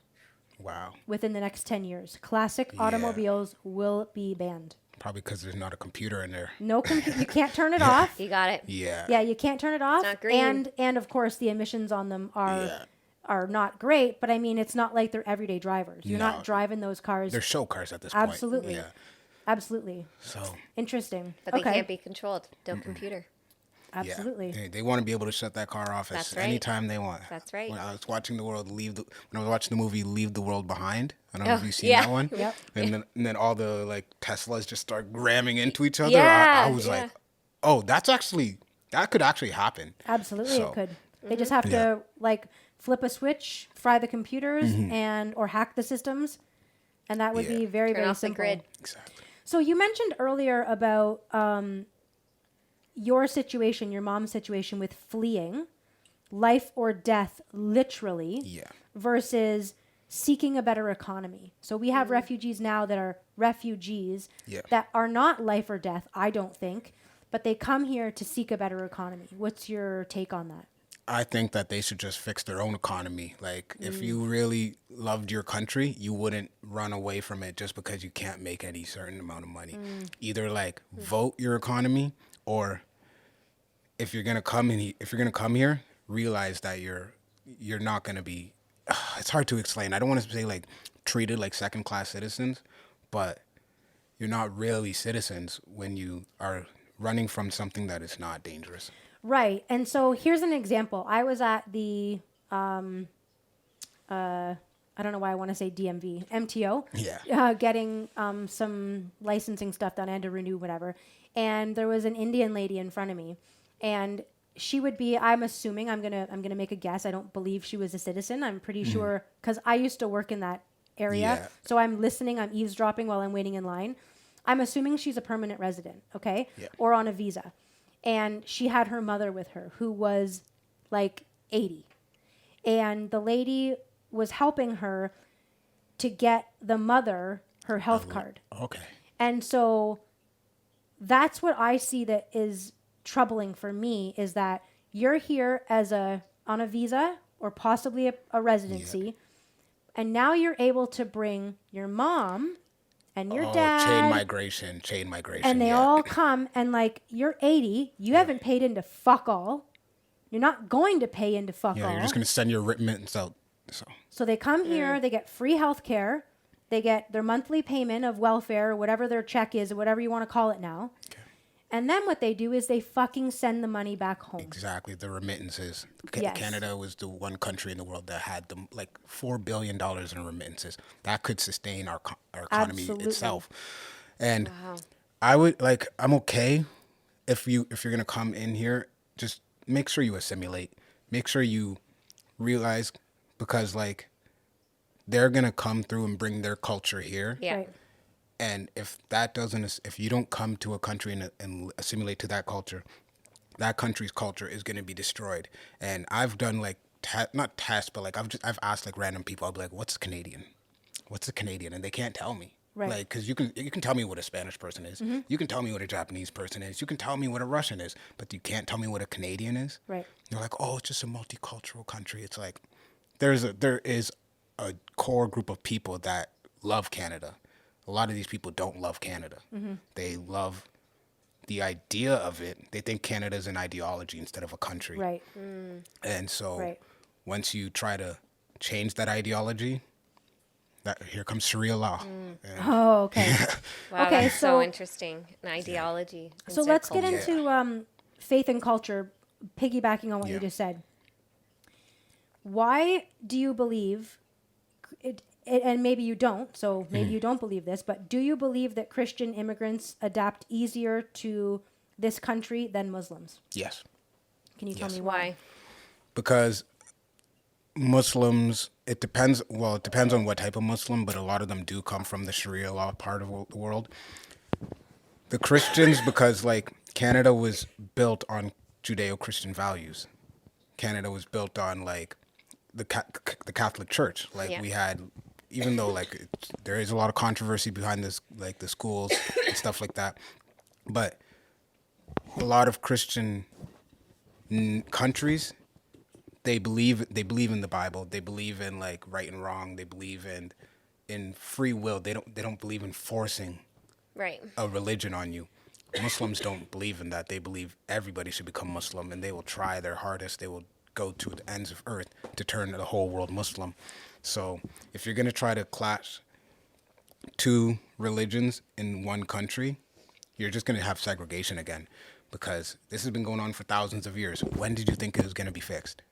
Wow. within the next 10 years. Classic automobiles will be banned. Probably because there's not a computer in there. No, you can't turn it off. You got it. Yeah. Yeah, you can't turn it off. not green. And of course the emissions on them are Yeah. are not great, but I mean it's not like they're everyday drivers. You're No. not driving those cars. They're show cars at this Absolutely. point. Yeah. Absolutely. So, Interesting. But they okay. can't be controlled. No computer. Absolutely. yeah. They want to be able to shut that car off That's right. anytime they want. That's right. When I was watching when I was watching the movie Leave the World Behind. I don't know if Oh, you've seen yeah. that one. Yep. And then all the like Teslas just start ramming into each other. Yeah, I was yeah. like, Oh, that could actually happen. Absolutely, So, it could. They just have to like flip a switch, fry the computers, and or hack the systems, and that would be very Turn very off the simple. grid. Exactly. So you mentioned earlier about your situation, your mom's situation with fleeing, life or death, literally, Yeah. versus seeking a better economy. So we have refugees now that are refugees Yeah. that are not life or death, I don't think, but they come here to seek a better economy. What's your take on that? I think that they should just fix their own economy. Like, if you really loved your country, you wouldn't run away from it just because you can't make any certain amount of money. Either like vote your economy, or if you're gonna come here, realize that you're not gonna be. It's hard to explain. I don't want to say like treated like second class citizens, but you're not really citizens when you are running from something that is not dangerous. Right. And so here's an example. I was at the, I don't know why I want to say DMV, MTO, Yeah. getting some licensing stuff done and to renew whatever. And there was an Indian lady in front of me, and she would be. I'm assuming I'm gonna make a guess. I don't believe she was a citizen. I'm pretty sure because I used to work in that area, Yeah. so I'm listening. I'm eavesdropping while I'm waiting in line. I'm assuming she's a permanent resident, okay, Yeah. or on a visa. And she had her mother with her who was like 80. And the lady was helping her to get the mother her health card. Okay. And so that's what I see that is troubling for me is that you're here as on a visa or possibly a residency, and now you're able to bring your mom and your dad Chain migration. and they yeah. all come and like you're 80, you haven't paid into fuck all. You're not going to pay into fuck Yeah, all. you're just gonna send your remittance out. So they come here, they get free health care, they get their monthly payment of welfare, or whatever their check is, or whatever you want to call it now. Okay. And then what they do is they fucking send the money back home. Exactly, the remittances. Yes. Canada was the one country in the world that had like $4 billion in remittances. That could sustain our economy Absolutely. itself. And Wow. I'm okay if you're gonna come in here, just make sure you assimilate. Make sure you realize, because like they're gonna come through and bring their culture here. Yeah. Right. And if you don't come to a country and assimilate to that culture, that country's culture is going to be destroyed. And I've done like not tests, but like I've asked like random people. I'll be like, "What's Canadian? What's a Canadian?" And they can't tell me. Right. Like, because you can tell me what a Spanish person is. You can tell me what a Japanese person is. You can tell me what a Russian is, but you can't tell me what a Canadian is. Right. You're like, "Oh, it's just a multicultural country." It's like there is a core group of people that love Canada. A lot of these people don't love Canada. They love the idea of it. They think Canada is an ideology instead of a country. Right. And so Right. once you try to change that ideology, here comes Sharia law. And Oh, okay. Wow, Okay, that's so so- interesting. An ideology. So instead of let's get culture. into faith and culture, piggybacking on what you Yeah. just said. Why do you believe, and maybe you don't, so maybe you don't believe this, but do you believe that Christian immigrants adapt easier to this country than Muslims? Yes. Can you tell Yes. me why? Why? Because Muslims, it depends on what type of Muslim, but a lot of them do come from the Sharia law part of the world. The Christians, because like Canada was built on Judeo-Christian values. Canada was built on like the Catholic Church. Like Yeah. we had, even though like there is a lot of controversy behind this, like the schools and stuff like that, but a lot of Christian countries, they believe in the Bible. They believe in like right and wrong. They believe in free will. They don't believe in forcing Right. a religion on you. Muslims don't believe in that. They believe everybody should become Muslim, and they will try their hardest. They will go to the ends of earth to turn the whole world Muslim. So if you're going to try to clash two religions in one country, you're just going to have segregation again, because this has been going on for thousands of years. When did you think it was going to be fixed?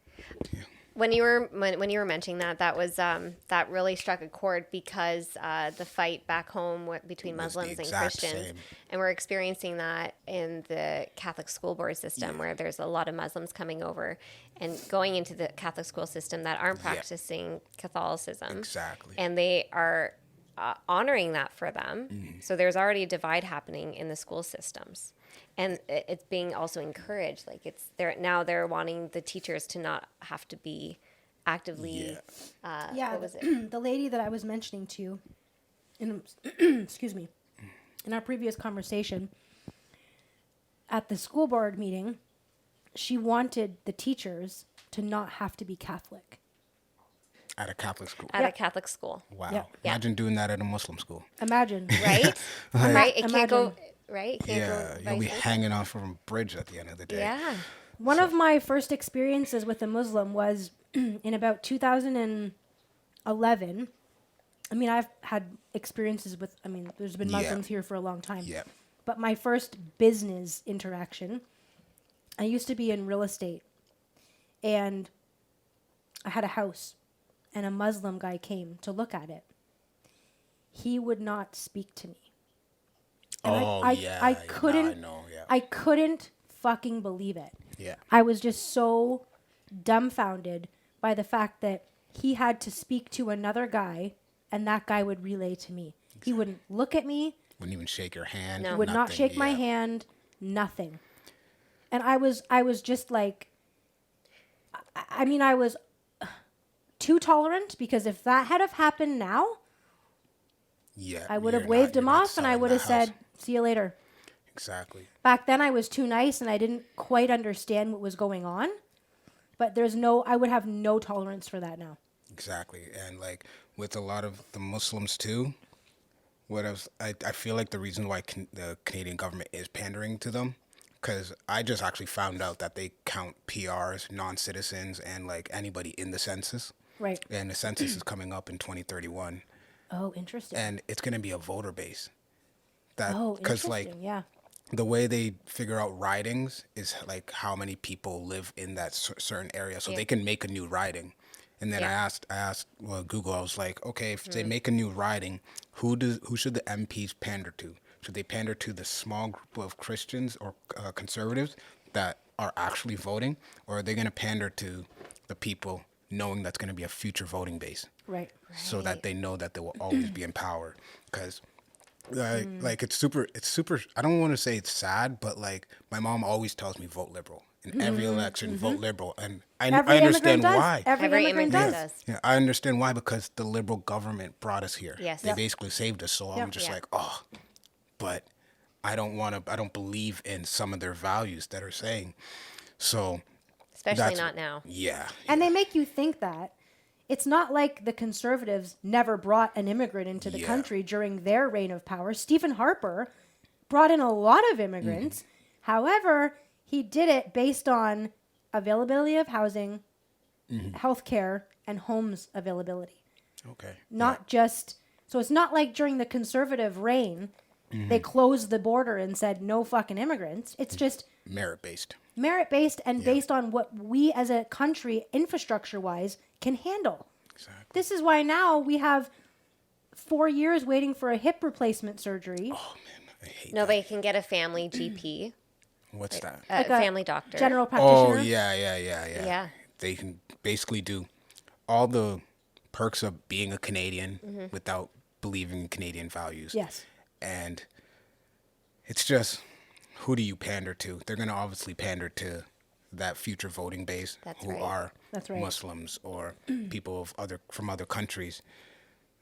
Yeah. When you were mentioning that, that was that really struck a chord because the fight back home between Was the Muslims and exact Christians, same. and we're experiencing that in the Catholic school board system, where there's a lot of Muslims coming over and going into the Catholic school system that aren't practicing Catholicism. Exactly. And they are honoring that for them. So there's already a divide happening in the school systems. And it's being also encouraged. Like they're wanting the teachers to not have to be actively. What was it? The lady that I was mentioning to you, excuse me, in our previous conversation at the school board meeting, she wanted the teachers to not have to be Catholic. At a Catholic school. At a Catholic school, Wow. Yeah. Imagine doing that at a Muslim school. Imagine. right? Right. It can't go. Imagine. Right. It can't Yeah, go. you'll be vice versa. hanging off from a bridge at the end of the day. Yeah. One of my first experiences with a Muslim was in about 2011. I mean, I've had experiences with, there's been Yeah. Muslims here for a long time. Yeah. But my first business interaction, I used to be in real estate. And I had a house. And a Muslim guy came to look at it. He would not speak to me. And I couldn't. I know, yeah. I couldn't fucking believe it. Yeah. I was just so dumbfounded by the fact that he had to speak to another guy, and that guy would relay to me. He wouldn't look at me. Wouldn't even shake your hand. No. Would not nothing, shake my yeah. hand. Nothing. And I was just like, I was too tolerant, because if that had have happened now, Yeah. I would have you're waved not- him you're not off and I selling would the have said, house. see you later. Exactly. Back then I was too nice and I didn't quite understand what was going on. But I would have no tolerance for that now. Exactly. And like with a lot of the Muslims too, I feel like the reason why the Canadian government is pandering to them, because I just actually found out that they count PRs, non-citizens, and like anybody in the census. Right. And the census is coming up in 2031. Oh, interesting. And it's going to be a voter base. Oh, Because interesting. like Yeah. the way they figure out ridings is like how many people live in that certain area, so they can make a new riding. And then Yeah. I asked Google. I was like, okay, if they make a new riding, who should the MPs pander to? Should they pander to the small group of Christians or conservatives that are actually voting, or are they going to pander to the people knowing that's going to be a future voting base? Right. So that they know that they will always be in power? Because like it's super, I don't want to say it's sad, but like my mom always tells me vote liberal in every election, vote liberal, and I Every understand immigrant does. why. Every immigrant does. Yeah, I understand why, because the liberal government brought us here. Yes. They Yep. basically saved us. So I'm just Yeah. like, oh, but I don't believe in some of their values that are saying. So Especially that's- not now. Yeah. And they make you think that. It's not like the conservatives never brought an immigrant into the Yeah. country during their reign of power. Stephen Harper brought in a lot of immigrants. However, he did it based on availability of housing, healthcare, and homes availability. Okay. Not just, so it's not like during the conservative reign, they closed the border and said no fucking immigrants. It's just Merit based. merit-based and based on what we as a country, infrastructure-wise, can handle. Exactly. This is why now we have 4 years waiting for a hip replacement surgery. Oh man, I hate Nobody can get a family GP, that. What's that? a Like a family doctor. General practitioner. Oh yeah. Yeah. They can basically do all the perks of being a Canadian without believing in Canadian values. Yes. And it's just, who do you pander to? They're gonna obviously pander to that future voting base That's who right. are That's right. Muslims or people from other countries.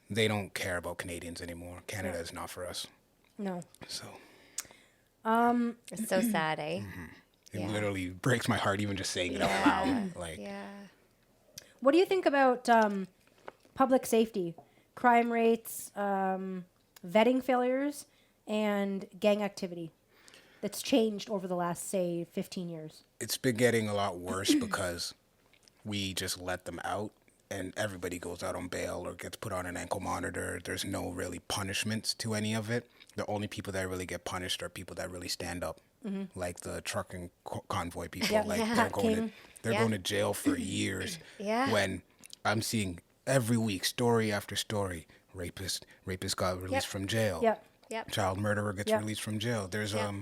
They don't care about Canadians anymore. Canada is not for us. No. So It's so sad, eh? it Yeah. literally breaks my heart even just saying it out loud. Like Yeah. What do you think about public safety, crime rates, vetting failures, and gang activity that's changed over the last, say, 15 years? it's been getting a lot worse because we just let them out and everybody goes out on bail or gets put on an ankle monitor. There's no really punishments to any of it. The only people that really get punished are people that really stand up like the trucking convoy people. Yeah. Like Yeah. they're Yeah. going to jail for years. Yeah. When I'm seeing every week story after story, rapist got released from jail. Yep. Yep. Child murderer gets Yep. released from jail. There's Yep.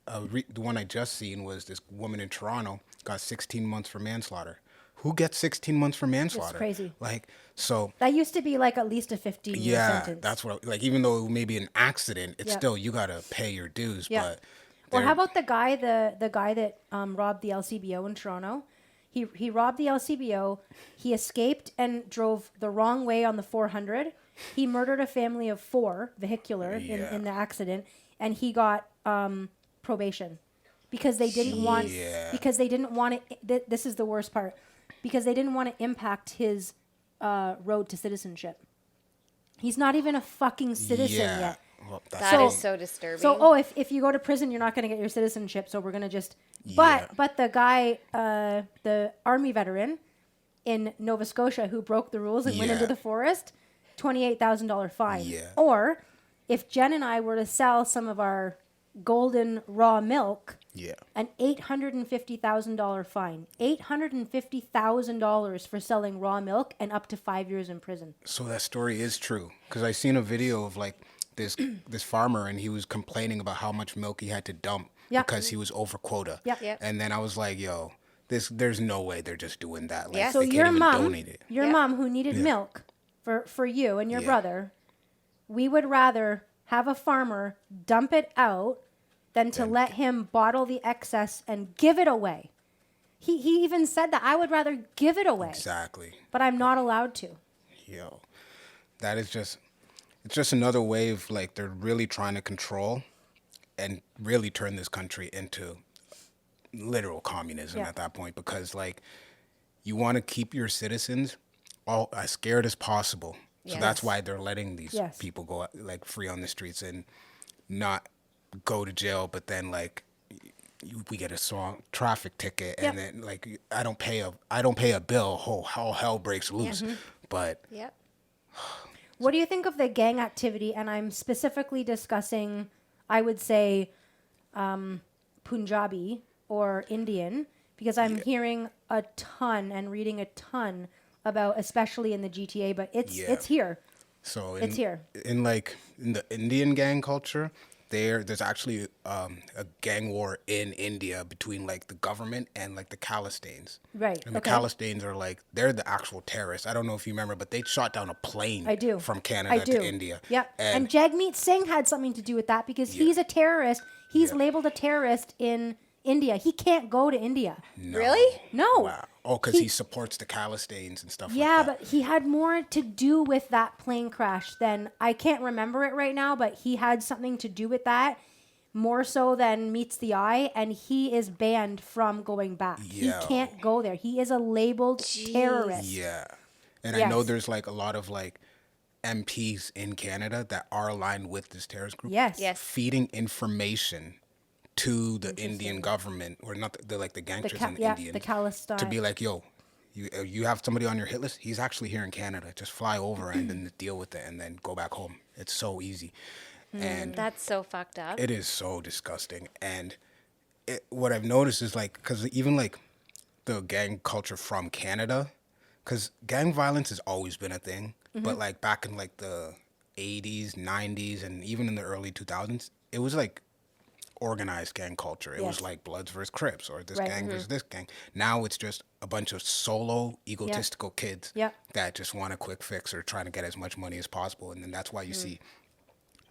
the one I just seen was this woman in Toronto got 16 months for manslaughter. Who gets 16 months for manslaughter? crazy. Like, so That used to be like at least a 15-year yeah, sentence. that's what like even though it may be an accident, it's Yep. still you gotta pay your dues. Yep. But Or they're- how about the guy that robbed the LCBO in Toronto? He robbed the LCBO. He escaped and drove the wrong way on the 400. He murdered a family of 4 vehicular Yeah. in the accident, and he got probation because they didn't want Yeah. it. This is the worst part, because they didn't want to impact his road to citizenship. He's not even a fucking citizen yeah. yet. Well, That is So- so disturbing. So, if you go to prison, you're not going to get your citizenship. So we're going to just. Yeah. But the guy, the army veteran in Nova Scotia who broke the rules and went into Yeah. the forest, $28,000 fine. Yeah. Or if Jen and I were to sell some of our golden raw milk, yeah. an $850,000 fine. $850,000 for selling raw milk and up to 5 years in prison. So that story is true because I seen a video of like this farmer and he was complaining about how much milk he had to dump Yeah. because he was over quota. Yeah. Yep. And then I was like, yo, there's no way they're just doing that. Like, Yeah. So they can't your even mom, donate it. your Yep. mom who needed milk for you and your Yeah. brother, we would rather have a farmer dump it out than to let him bottle the excess and give it away. He even said that I would rather give it away, Exactly. but I'm not allowed to. Yo, that is it's just another way of like they're really trying to control and really turn this country into literal communism Yeah. at that point because like you want to keep your citizens all as scared as possible. So that's Yes. why they're letting these Yes. people go like free on the streets and not go to jail, but then like we get a strong traffic ticket and then like I don't pay a bill, all hell breaks loose. But Yep. What do you think of the gang activity? And I'm specifically discussing, I would say, Punjabi or Indian, because I'm hearing a ton and reading a ton about, especially in the GTA, but it's here. So It's here. in like in the Indian gang culture, there's actually a gang war in India between like the government and like the Khalistanes. Right, And the okay. Khalistanes are like they're the actual terrorists. I don't know if you remember, but they shot down a plane I do. from I Canada do. to India. Yep. And And, Jagmeet Singh had something to do with that because he's a terrorist. He's labeled a terrorist in India. He can't go to India. Really? No. wow. Oh, because he supports the Khalistanes and stuff Yeah, like that. but he had more to do with that plane crash than I can't remember it right now, but he had something to do with that more so than meets the eye, and he is banned from going back. He Yo. can't go there. He is a labeled terrorist. Yeah. And I know Yes. there's like a lot of like MPs in Canada that are aligned with this terrorist group. Yes. Yes. Feeding information to the Indian government, or not the gangsters in Indian, the Khalistan. to be like, yo, you have somebody on your hit list. He's actually here in Canada. Just fly over and then deal with it, and then go back home. It's so easy, and That's so fucked up. it is so disgusting. And what I've noticed is like, because even like the gang culture from Canada, because gang violence has always been a thing, but like back in like the 80s, 90s, and even in the early 2000s, it was like organized gang culture. It was Yes. like Bloods versus Crips, or this Right. gang versus this gang. Now it's just a bunch of solo, egotistical kids Yep. that just want a quick fix or trying to get as much money as possible. And then that's why you see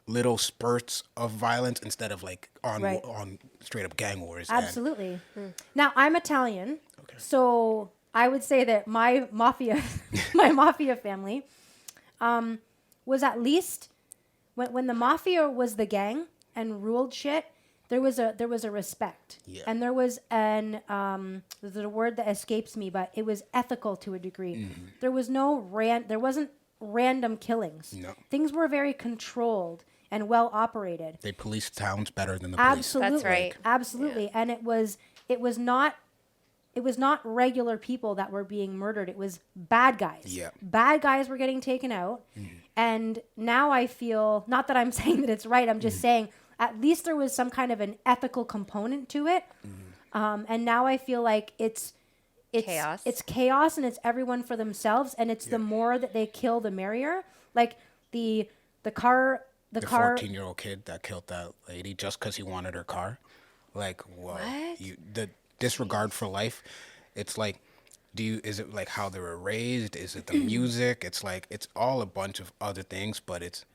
little spurts of violence instead of like Right. on straight up gang wars. And Absolutely. Now I'm Italian, so I would say that my mafia, my mafia family, was at least when the mafia was the gang and ruled shit. There was a respect, Yeah. and there was there's a word that escapes me, but it was ethical to a degree. There was there wasn't random killings. No. Things were very controlled and well operated. they police towns better than the police. Absolutely. right. Absolutely. And it was not regular people that were being murdered. It was bad guys. Yeah. Bad guys were getting taken out. And now I feel, not that I'm saying that it's right, I'm just saying at least there was some kind of an ethical component to it. And now I feel like it's Chaos. It's chaos, and it's everyone for themselves, and it's the more that they kill, the merrier. Like the car. The car. 14-year-old kid that killed that lady just because he wanted her car. Like, whoa. What? The disregard for life. It's like, is it like how they were raised? Is it the music? It's like, it's all a bunch of other things, but it's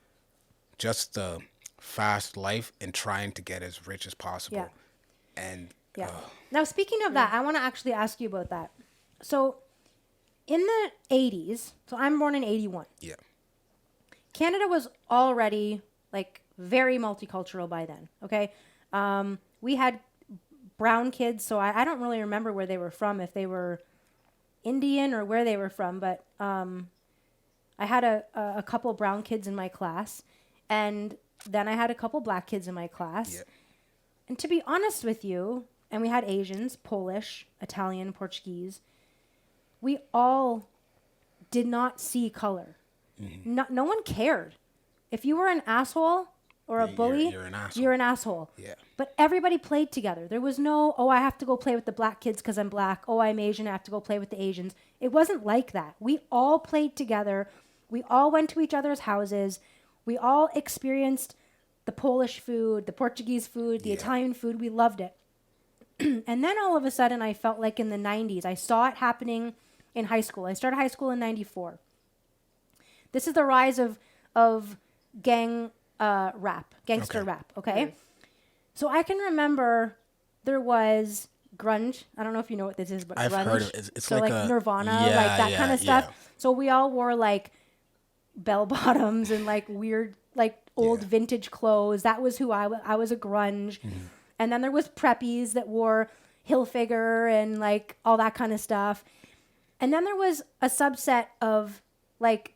just the fast life and trying to get as rich as possible. Yeah. And Yeah. Now, speaking of that, I want to actually ask you about that. So, in the 80s, so I'm born in 81. yeah. Canada was already like very multicultural by then. Okay. We had brown kids, so I don't really remember where they were from, if they were Indian or where they were from, but I had a couple brown kids in my class, and then I had a couple black kids in my class. Yeah. And to be honest with you, and we had Asians, Polish, Italian, Portuguese, we all did not see color. No one cared. If you were an asshole or a bully, you're an asshole. you're an asshole. Yeah. But everybody played together. There was no, oh, I have to go play with the black kids because I'm black. Oh, I'm Asian. I have to go play with the Asians. It wasn't like that. We all played together. We all went to each other's houses. We all experienced the Polish food, the Portuguese food, the Italian food. We loved it. And then all of a sudden, I felt like in the 90s, I saw it happening in high school. I started high school in 94. This is the rise of gang gangster rap, okay? So I can remember there was grunge. I don't know if you know what this is, but I've grunge. heard of it. It's so like Nirvana, yeah, like that kind of stuff. yeah. So we all wore like bell bottoms and like weird, like old vintage clothes. That was who I was a grunge. And then there was preppies that wore Hilfiger and like all that kind of stuff. And then there was a subset of like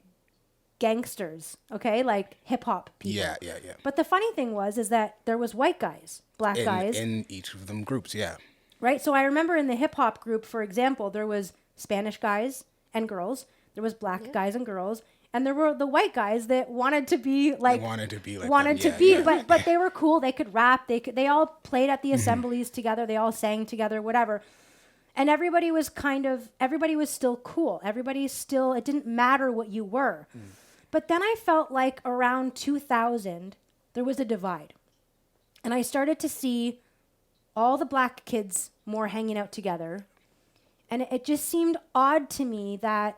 gangsters, okay, like hip hop people. Yeah. But the funny thing is that there was white guys, black guys, in each of them groups, yeah. right? So I remember in the hip hop group, for example, there was Spanish guys and girls, there was black guys and girls, and there were the white guys that wanted to be like but they were cool. They could rap. They all played at the assemblies together. They all sang together, whatever. And everybody was still cool. It didn't matter what you were. But then I felt like around 2000, there was a divide. And I started to see all the black kids more hanging out together. And it just seemed odd to me that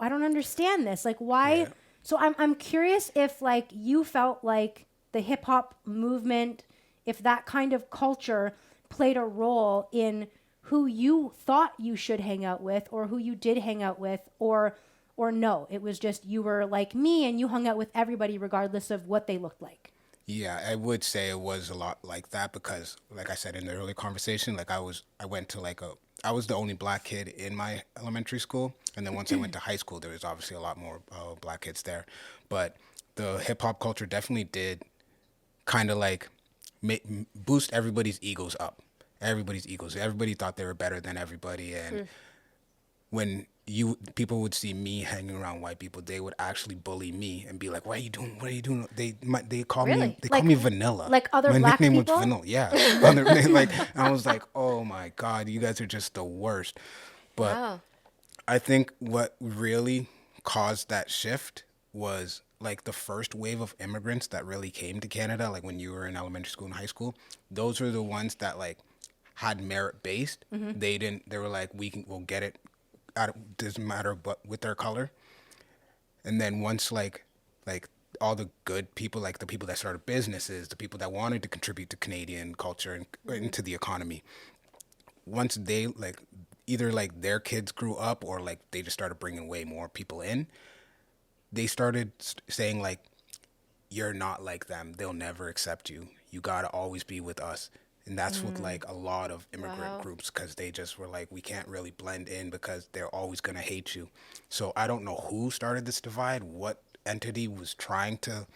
I don't understand this. Like, why? Yeah. So I'm curious if, like, you felt like the hip hop movement, if that kind of culture played a role in who you thought you should hang out with, or who you did hang out with, or no, it was just you were like me and you hung out with everybody regardless of what they looked like. Yeah, I would say it was a lot like that because, like I said in the earlier conversation, like I was the only black kid in my elementary school, and then once I went to high school, there was obviously a lot more black kids there. But the hip hop culture definitely did kind of like boost everybody's egos up. Everybody thought they were better than everybody, and when people would see me hanging around white people, they would actually bully me and be like, "What are you doing? What are you doing?" They call Really? me call me Vanilla. Like other my black nickname people? was Vanilla. Yeah, I was like, "Oh my God, you guys are just the worst." But Wow. I think what really caused that shift was like the first wave of immigrants that really came to Canada, like when you were in elementary school and high school. Those were the ones that like had merit based. They were like, we'll get it. Doesn't matter but with their color. And then once like all the good people, like the people that started businesses, the people that wanted to contribute to Canadian culture and into the economy, once they like either like their kids grew up or like they just started bringing way more people in, they started saying like, you're not like them, they'll never accept you, you gotta always be with us. And that's with like a lot of immigrant groups, because they just were like, we can't really blend in because they're always going to hate you. So I don't know who started this divide, what entity was trying to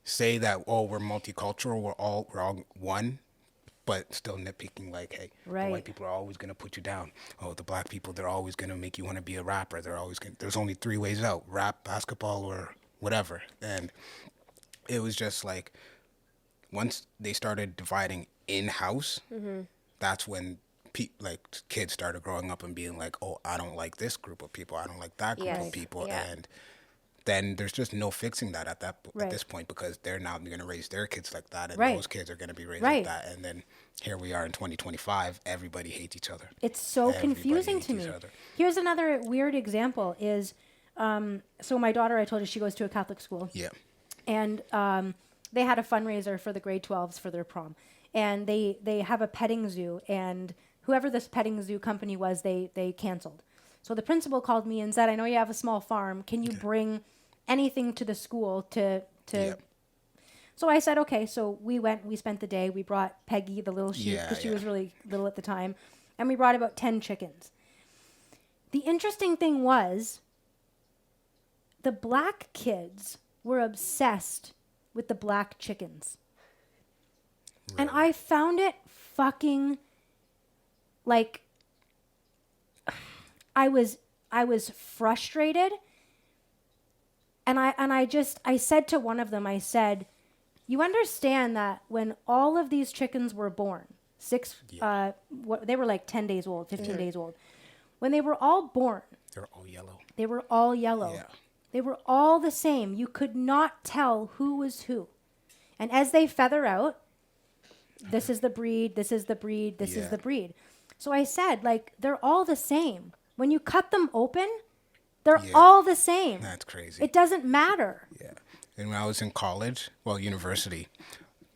say that, oh, we're multicultural, we're all one, but still nitpicking like, hey, Right. the white people are always going to put you down. Oh, the black people, they're always going to make you want to be a rapper. There's only 3 ways out: rap, basketball, or whatever. And it was just like, once they started dividing in-house, that's when kids started growing up and being like, oh, I don't like this group of people, I don't like that group Yes. of people, Yeah. and then there's just no fixing that at Right. this point, because they're now going to raise their kids like that, and Right. those kids are going to be raised Right. like that, and then here we are in 2025, everybody hates each other. It's so Everybody confusing hates to each me. other. Here's another weird example is, so my daughter, I told you she goes to a Catholic school. Yeah. And they had a fundraiser for the grade 12s for their prom. And they have a petting zoo. And whoever this petting zoo company was, they canceled. So the principal called me and said, I know you have a small farm. Can you bring anything to the school to Yep. So I said, okay. So we spent the day. We brought Peggy, the little sheep, Yeah, because she yeah. was really little at the time. And we brought about 10 chickens. The interesting thing was the black kids were obsessed with the black chickens. And I found it fucking like I was frustrated. And I said to one of them, I said, you understand that when all of these chickens were born, they were like 10 days old, 15 days old. When they were all born, They're all yellow. they were all yellow. Yeah. They were all the same. You could not tell who was who. And as they feather out, this is the breed, this is the breed, this is Yeah. the breed. So I said, like, they're all the same. When you cut them open, they're Yeah. all the same. That's crazy. It doesn't matter. Yeah. And when I was in college, university,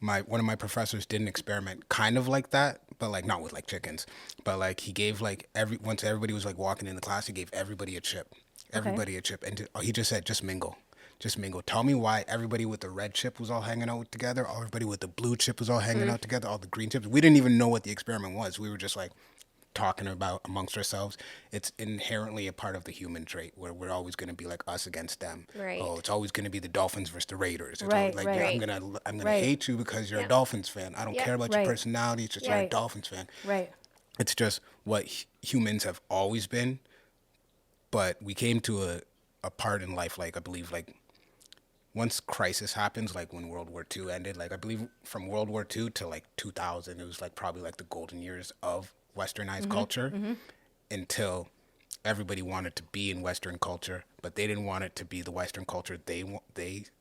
one of my professors did an experiment kind of like that, but like not with like chickens, but like he gave like once everybody was like walking in the class, he gave everybody a chip. Everybody a chip. And he just said, just mingle. Just mingle. Tell me why everybody with the red chip was all hanging out together, everybody with the blue chip was all hanging out together, all the green chips. We didn't even know what the experiment was. We were just like talking about amongst ourselves. It's inherently a part of the human trait where we're always going to be like us against them. Right. Oh, it's always going to be the Dolphins versus the Raiders. It's Right, always like, right. yeah, I'm gonna Right. hate you because you're Yeah. a Dolphins fan. I don't Yeah. care about Right. your personality. It's just you're a Right. Dolphins fan. Right. It's just what humans have always been. But we came to a part in life, like I believe, like once crisis happens, like when World War II ended, like I believe from World War II to like 2000, it was like probably like the golden years of westernized culture until everybody wanted to be in Western culture, but they didn't want it to be the Western culture they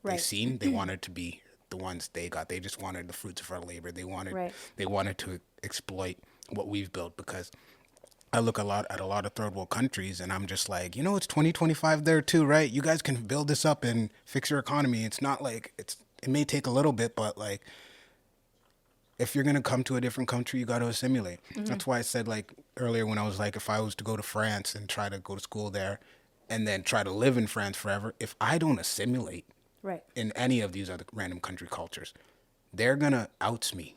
Right. seen. They wanted to be the ones they got. They just wanted the fruits of our labor. They wanted Right. they wanted to exploit what we've built, because I look at a lot of third world countries, and I'm just like, it's 2025 there too, right? You guys can build this up and fix your economy. It's not like it may take a little bit, but like if you're gonna come to a different country, you got to assimilate. That's why I said like earlier when I was like, if I was to go to France and try to go to school there, and then try to live in France forever, if I don't assimilate Right. in any of these other random country cultures, they're gonna oust me.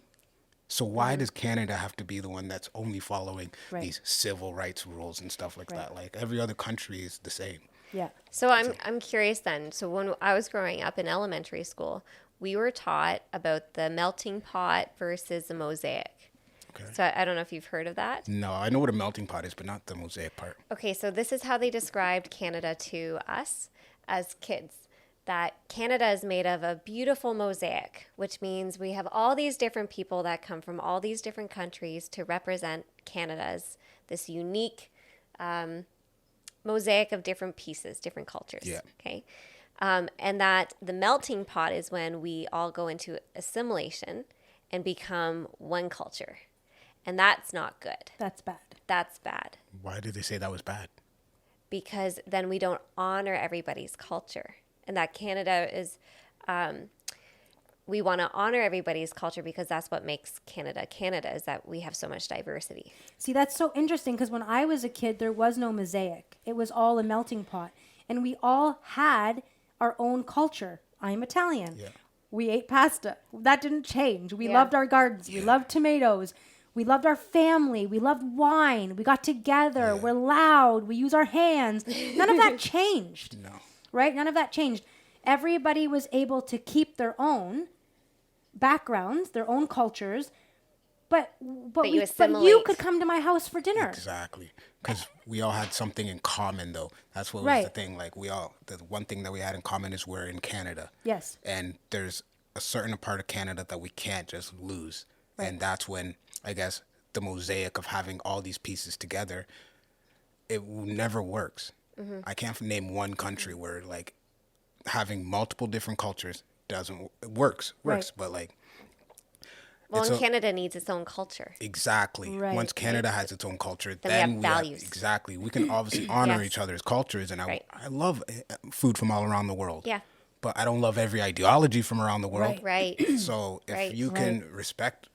So why does Canada have to be the one that's only following Right. these civil rights rules and stuff like Right. that? Like every other country is the same. Yeah. So I'm curious then. So when I was growing up in elementary school, we were taught about the melting pot versus the mosaic. Okay. So I don't know if you've heard of that. No, I know what a melting pot is, but not the mosaic part. Okay, so this is how they described Canada to us as kids. That Canada is made of a beautiful mosaic, which means we have all these different people that come from all these different countries to represent Canada as this unique mosaic of different pieces, different cultures. Yeah. Okay. And that the melting pot is when we all go into assimilation and become one culture. And that's not good. That's bad. That's bad. Why did they say that was bad? Because then we don't honor everybody's culture. And that Canada is, we want to honor everybody's culture because that's what makes Canada Canada, is that we have so much diversity. See, that's so interesting because when I was a kid, there was no mosaic. It was all a melting pot. And we all had our own culture. I'm Italian. Yeah. We ate pasta. That didn't change. We Yeah. loved our gardens. We loved tomatoes. We loved our family. We loved wine. We got together. Yeah. We're loud. We use our hands. None of that changed. No. Right? None of that changed. Everybody was able to keep their own backgrounds, their own cultures, but you you assimilate. could come to my house for dinner. Exactly. Because we all had something in common, though. That's what was Right. the thing. Like the one thing that we had in common is we're in Canada. Yes. And there's a certain part of Canada that we can't just lose. Right. And that's when, I guess, the mosaic of having all these pieces together, it never works. I can't name one country where like having multiple different cultures doesn't it works, Right. but like Well, it's and Canada needs its own culture. exactly. Right. Once Canada has its own culture, Then we have then values. exactly. We can obviously honor Yes. each other's cultures, and Right. I love food from all around the world. Yeah. But I don't love every ideology from around the world. Right. Right. So if Right. you can respect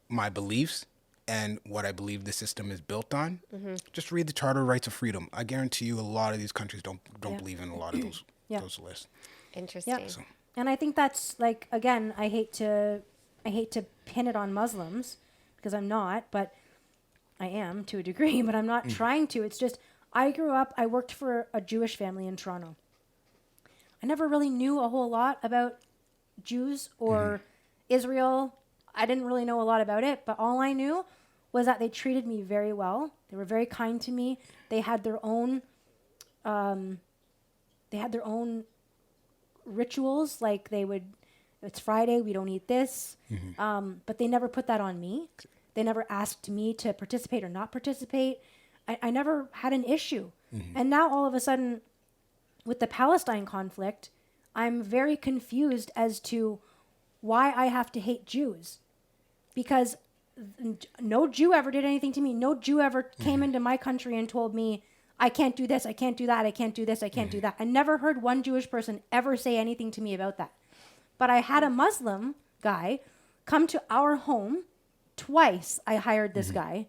my beliefs and what I believe the system is built on, just read the Charter of Rights of Freedom. I guarantee you, a lot of these countries don't Yeah. believe in a lot of those Yeah. those lists. Interesting. Yeah. And I think that's like, again, I hate to pin it on Muslims because I'm not, but I am to a degree, but I'm not trying to. It's just I worked for a Jewish family in Toronto. I never really knew a whole lot about Jews or Israel. I didn't really know a lot about it, but all I knew was that they treated me very well. They were very kind to me. They had their own rituals, like it's Friday, we don't eat this. But they never put that on me. They never asked me to participate or not participate. I never had an issue. And now all of a sudden, with the Palestine conflict, I'm very confused as to why I have to hate Jews. Because no Jew ever did anything to me. No Jew ever came into my country and told me, I can't do this, I can't do that, I can't do this, I can't do that. I never heard one Jewish person ever say anything to me about that. But I had a Muslim guy come to our home twice. I hired this guy.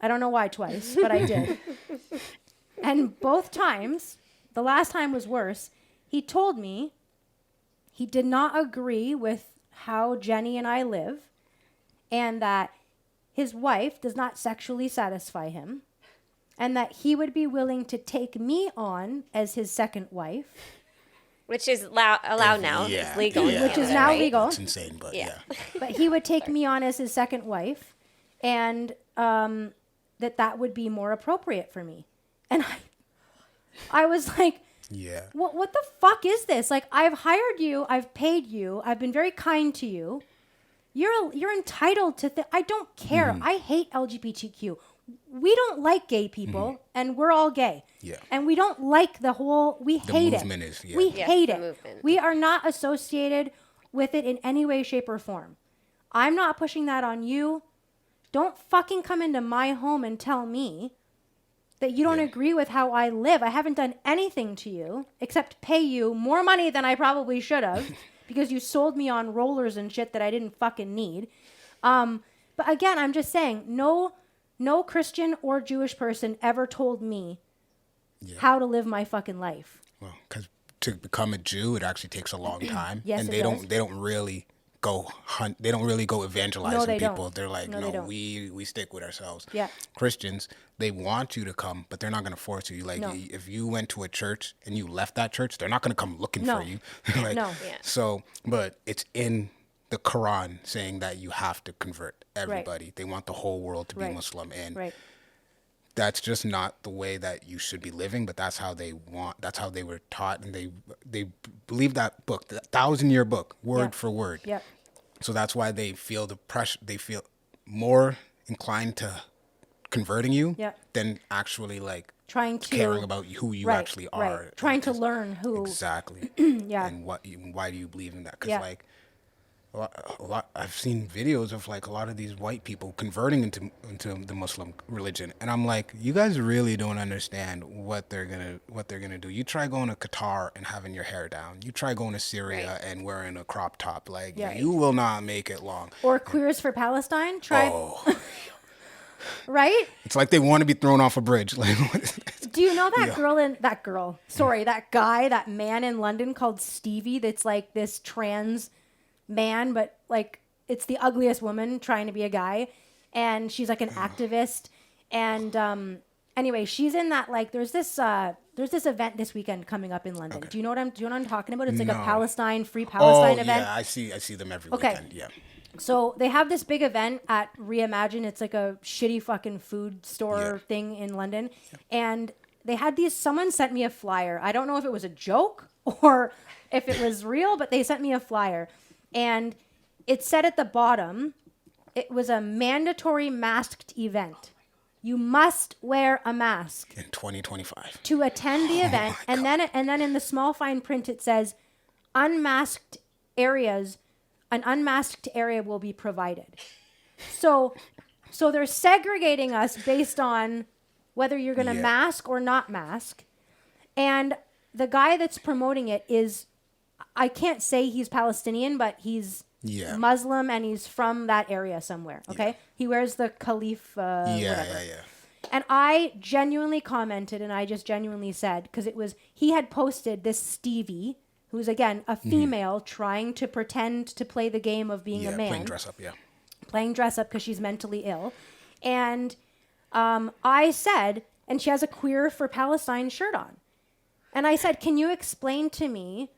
I don't know why twice, but I did. And both times, the last time was worse, he told me he did not agree with how Jenny and I live, and that his wife does not sexually satisfy him, and that he would be willing to take me on as his second wife. Which is allowed now. Yeah, It's legal. in yeah. Which is Canada, now right? legal. It's insane, but Yeah. But he would take me on as his second wife, and that would be more appropriate for me. And I was like, yeah. what the fuck is this? Like, I've hired you, I've paid you, I've been very kind to you. You're entitled to I don't care. I hate LGBTQ. We don't like gay people, and we're all gay. Yeah. And we don't like we hate it. movement is, yeah. We Yes, hate the it. movement. We are not associated with it in any way, shape, or form. I'm not pushing that on you. Don't fucking come into my home and tell me that you don't agree with how I live. I haven't done anything to you except pay you more money than I probably should have because you sold me on rollers and shit that I didn't fucking need. But again, I'm just saying, no Christian or Jewish person ever told me how to live my fucking life. Well, because to become a Jew, it actually takes a long time. Yes, and it they does. don't really go hunt. They don't really go evangelizing they don't. people. They're like, No, they no, don't. we stick with ourselves. Yeah. Christians, they want you to come, but they're not going to force you. Like, No. if you went to a church and you left that church, they're not going to come looking No. for you. Like, No. Yeah. So, but it's in the Quran saying that you have to convert everybody. They want the whole world to be Right. Muslim, and Right. that's just not the way that you should be living, but that's how they want, that's how they were taught, and they believe that book, the 1,000-year book, word Yeah. for word. Yep. So that's why they feel the pressure, they feel more inclined to converting you Yeah. than actually like Trying to caring about who you right, actually are. Right. Trying to learn who. Exactly. Yeah. And why do you believe in that? Because Yeah. like a lot, I've seen videos of like a lot of these white people converting into the Muslim religion, and I'm like, you guys really don't understand what they're gonna do. You try going to Qatar and having your hair down. You try going to Syria Right. and wearing a crop top. Like, Yeah. you will not make it long. Or Queers for Palestine. Try. Oh, Right? it's like they want to be thrown off a bridge. Like, Do you know that Yeah. that guy, that man in London called Stevie that's like this trans man, but like it's the ugliest woman trying to be a guy. And she's like an activist. And anyway, she's in that, like, there's this event this weekend coming up in London. Okay. Do you know what I'm talking about? It's like a No. Free Palestine oh event. yeah, I see them every Okay. weekend. Yeah. So they have this big event at Reimagine. It's like a shitty fucking food store Yeah. thing in London. And they had these, someone sent me a flyer. I don't know if it was a joke or if it was real, but they sent me a flyer. And it said at the bottom, it was a mandatory masked event. You must wear a mask In 2025. to attend the event. my And then in the small fine print, it says unmasked areas, an unmasked area will be provided. So they're segregating us based on whether you're going to Yeah. mask or not mask. And the guy that's promoting it is, I can't say he's Palestinian, but he's Yeah. Muslim and he's from that area somewhere. Okay. Yeah. He wears the Khalif, Yeah, whatever. yeah. And I genuinely commented, and I just genuinely said, because it was, he had posted this Stevie, who's again a female trying to pretend to play the game of being Yeah, a man, playing dress up, yeah. playing dress up because she's mentally ill. And I said, and she has a Queer for Palestine shirt on. And I said, can you explain to me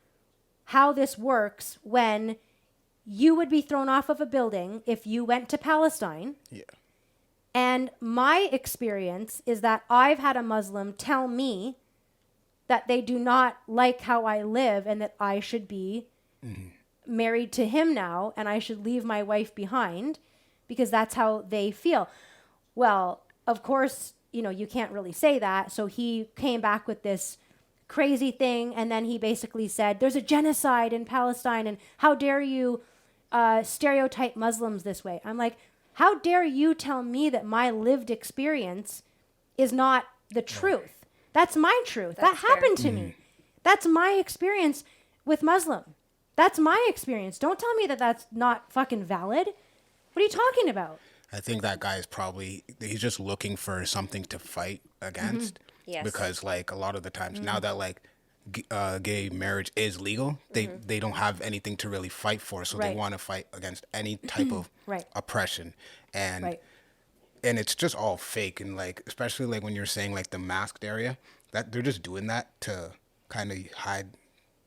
how this works when you would be thrown off of a building if you went to Palestine? Yeah. And my experience is that I've had a Muslim tell me that they do not like how I live and that I should be married to him now and I should leave my wife behind because that's how they feel. Well, of course, you know, you can't really say that. So he came back with this crazy thing. And then he basically said, there's a genocide in Palestine. And how dare you stereotype Muslims this way? I'm like, how dare you tell me that my lived experience is not the truth? That's my truth. That's that happened to me. That's my experience with Muslim. That's my experience. Don't tell me that that's not fucking valid. What are you talking about? I think that guy is probably, he's just looking for something to fight against. Yes. Because, like, a lot of the times now that, like, gay marriage is legal, they don't have anything to really fight for. So they Right. want to fight against any type of Right. oppression. And Right. and it's just all fake. And, like, especially, like, when you're saying, like, the masked area, that they're just doing that to kind of hide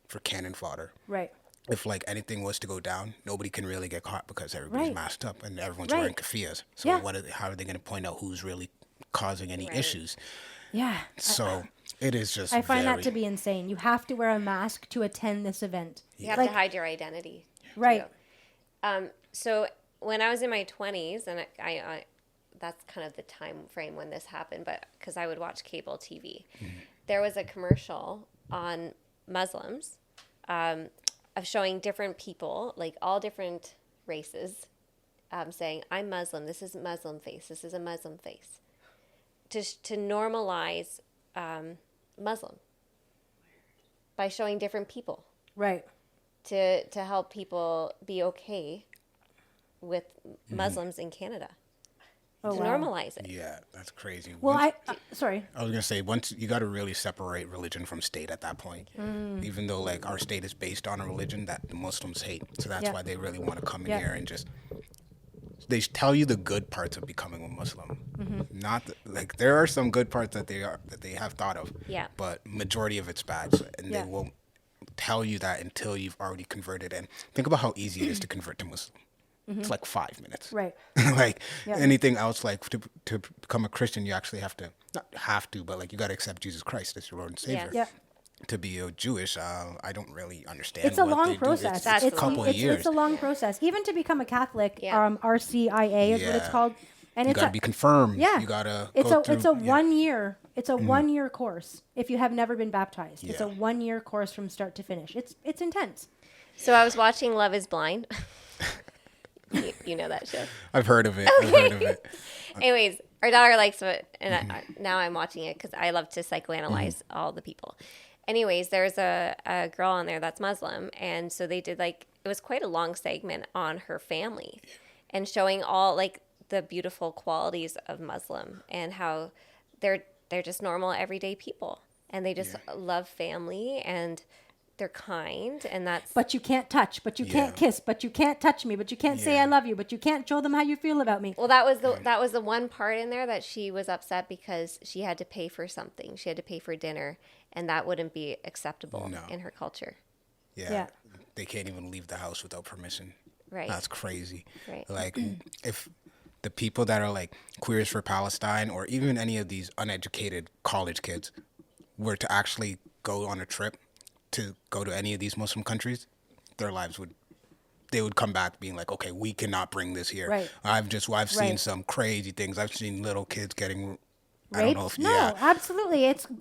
for cannon fodder. Right. If, like, anything was to go down, nobody can really get caught because everybody's Right. masked up and everyone's Right. wearing keffiyehs. So Yeah. how are they going to point out who's really causing any Right. issues? Yeah. So it is just I find very, that to be insane. You have to wear a mask to attend this event. You have Like- to hide your identity. Right. too. So when I was in my 20s, and I that's kind of the time frame when this happened, but because I would watch cable TV, there was a commercial on Muslims of showing different people, like all different races, saying, I'm Muslim, this is Muslim face, this is a Muslim face, to normalize Muslim by showing different people Right. to help people be okay with Muslims in Canada, Oh, to wow. normalize it. yeah, that's crazy. Well, Once- sorry. I was gonna say, once you got to really separate religion from state at that point. Even though, like, our state is based on a religion that the Muslims hate, so that's Yeah. why they really want to come in Yeah. here and just they tell you the good parts of becoming a Muslim. Not like there are some good parts that they have thought of. Yeah. But majority of it's bad, and Yeah. they won't tell you that until you've already converted. And think about how easy it is to convert to Muslim. It's like 5 minutes. Right. Like Yeah. anything else, like to become a Christian, you actually have to, not have to, but like you got to accept Jesus Christ as your Lord and Savior. Yes. Yeah. To be a Jewish, I don't really understand. It's a what long they do. process. It's That's a the couple long of years. It's a long process. Even to become a Catholic, Yeah. RCIA is what it's Yeah. called. And You it's got to be confirmed. yeah. You got to It's go a through. it's a yeah. 1 year. It's a 1 year course if you have never been baptized. It's a Yeah. 1 year course from start to finish. It's intense. So I was watching Love is Blind. you know that show. I've heard of it. I've heard of it. Anyways, our daughter likes it, and now I'm watching it because I love to psychoanalyze all the people. Anyways, there's a girl on there that's Muslim, and so they did like it was quite a long segment on her family, and showing all like the beautiful qualities of Muslim and how they're just normal everyday people, and they just love family and they're kind, and that's But you can't touch, but you can't Yeah. kiss, but you can't touch me, but you can't say Yeah. I love you, but you can't show them how you feel about me. well, that was the one part in there that she was upset because she had to pay for something. She had to pay for dinner, and that wouldn't be acceptable No. in her culture. Yeah. Yeah. They can't even leave the house without permission. Right. That's crazy. Right. Like if the people that are like Queers for Palestine or even any of these uneducated college kids were to actually go on a trip to go to any of these Muslim countries, their lives would they would come back being like, okay, we cannot bring this here. Right. I've seen Right. some crazy things. I've seen little kids getting, I don't Raped? know if No, yeah, absolutely. It's Yeah.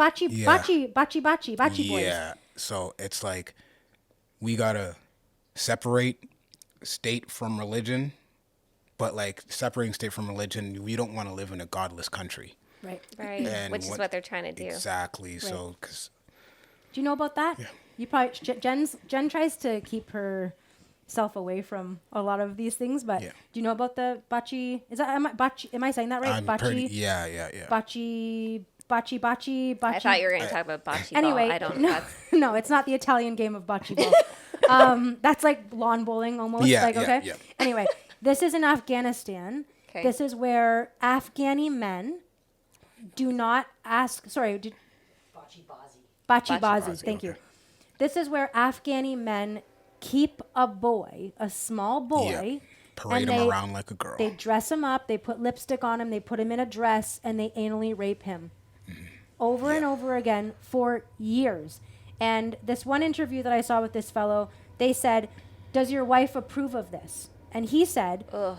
bachi boys. yeah. So it's like we gotta separate state from religion, but like separating state from religion, we don't want to live in a godless country. Right. Right. And Which is what they're trying to do. Exactly. So, because Do you know about that? Yeah. You probably Jen tries to keep herself away from a lot of these things, but Yeah. do you know about the bachi? Am I saying that right? I'm Bachi, pretty, yeah. bachi. I thought you were going to talk about bocce Anyway, ball. I don't. no, That's, no, it's not the Italian game of bocce ball. That's like lawn bowling almost. Yeah, like, yeah, okay. yeah. Anyway, this is in Afghanistan. Okay. This is where Afghani men do not ask. Sorry, bachi bazi. Bazi, Thank you. okay. This is where Afghani men keep a boy, a small boy. Yeah. Parade and him around like a girl. They dress him up, they put lipstick on him, they put him in a dress, and they anally rape him over and over again for years. And this one interview that I saw with this fellow, they said, "Does your wife approve of this?" And he said, ugh.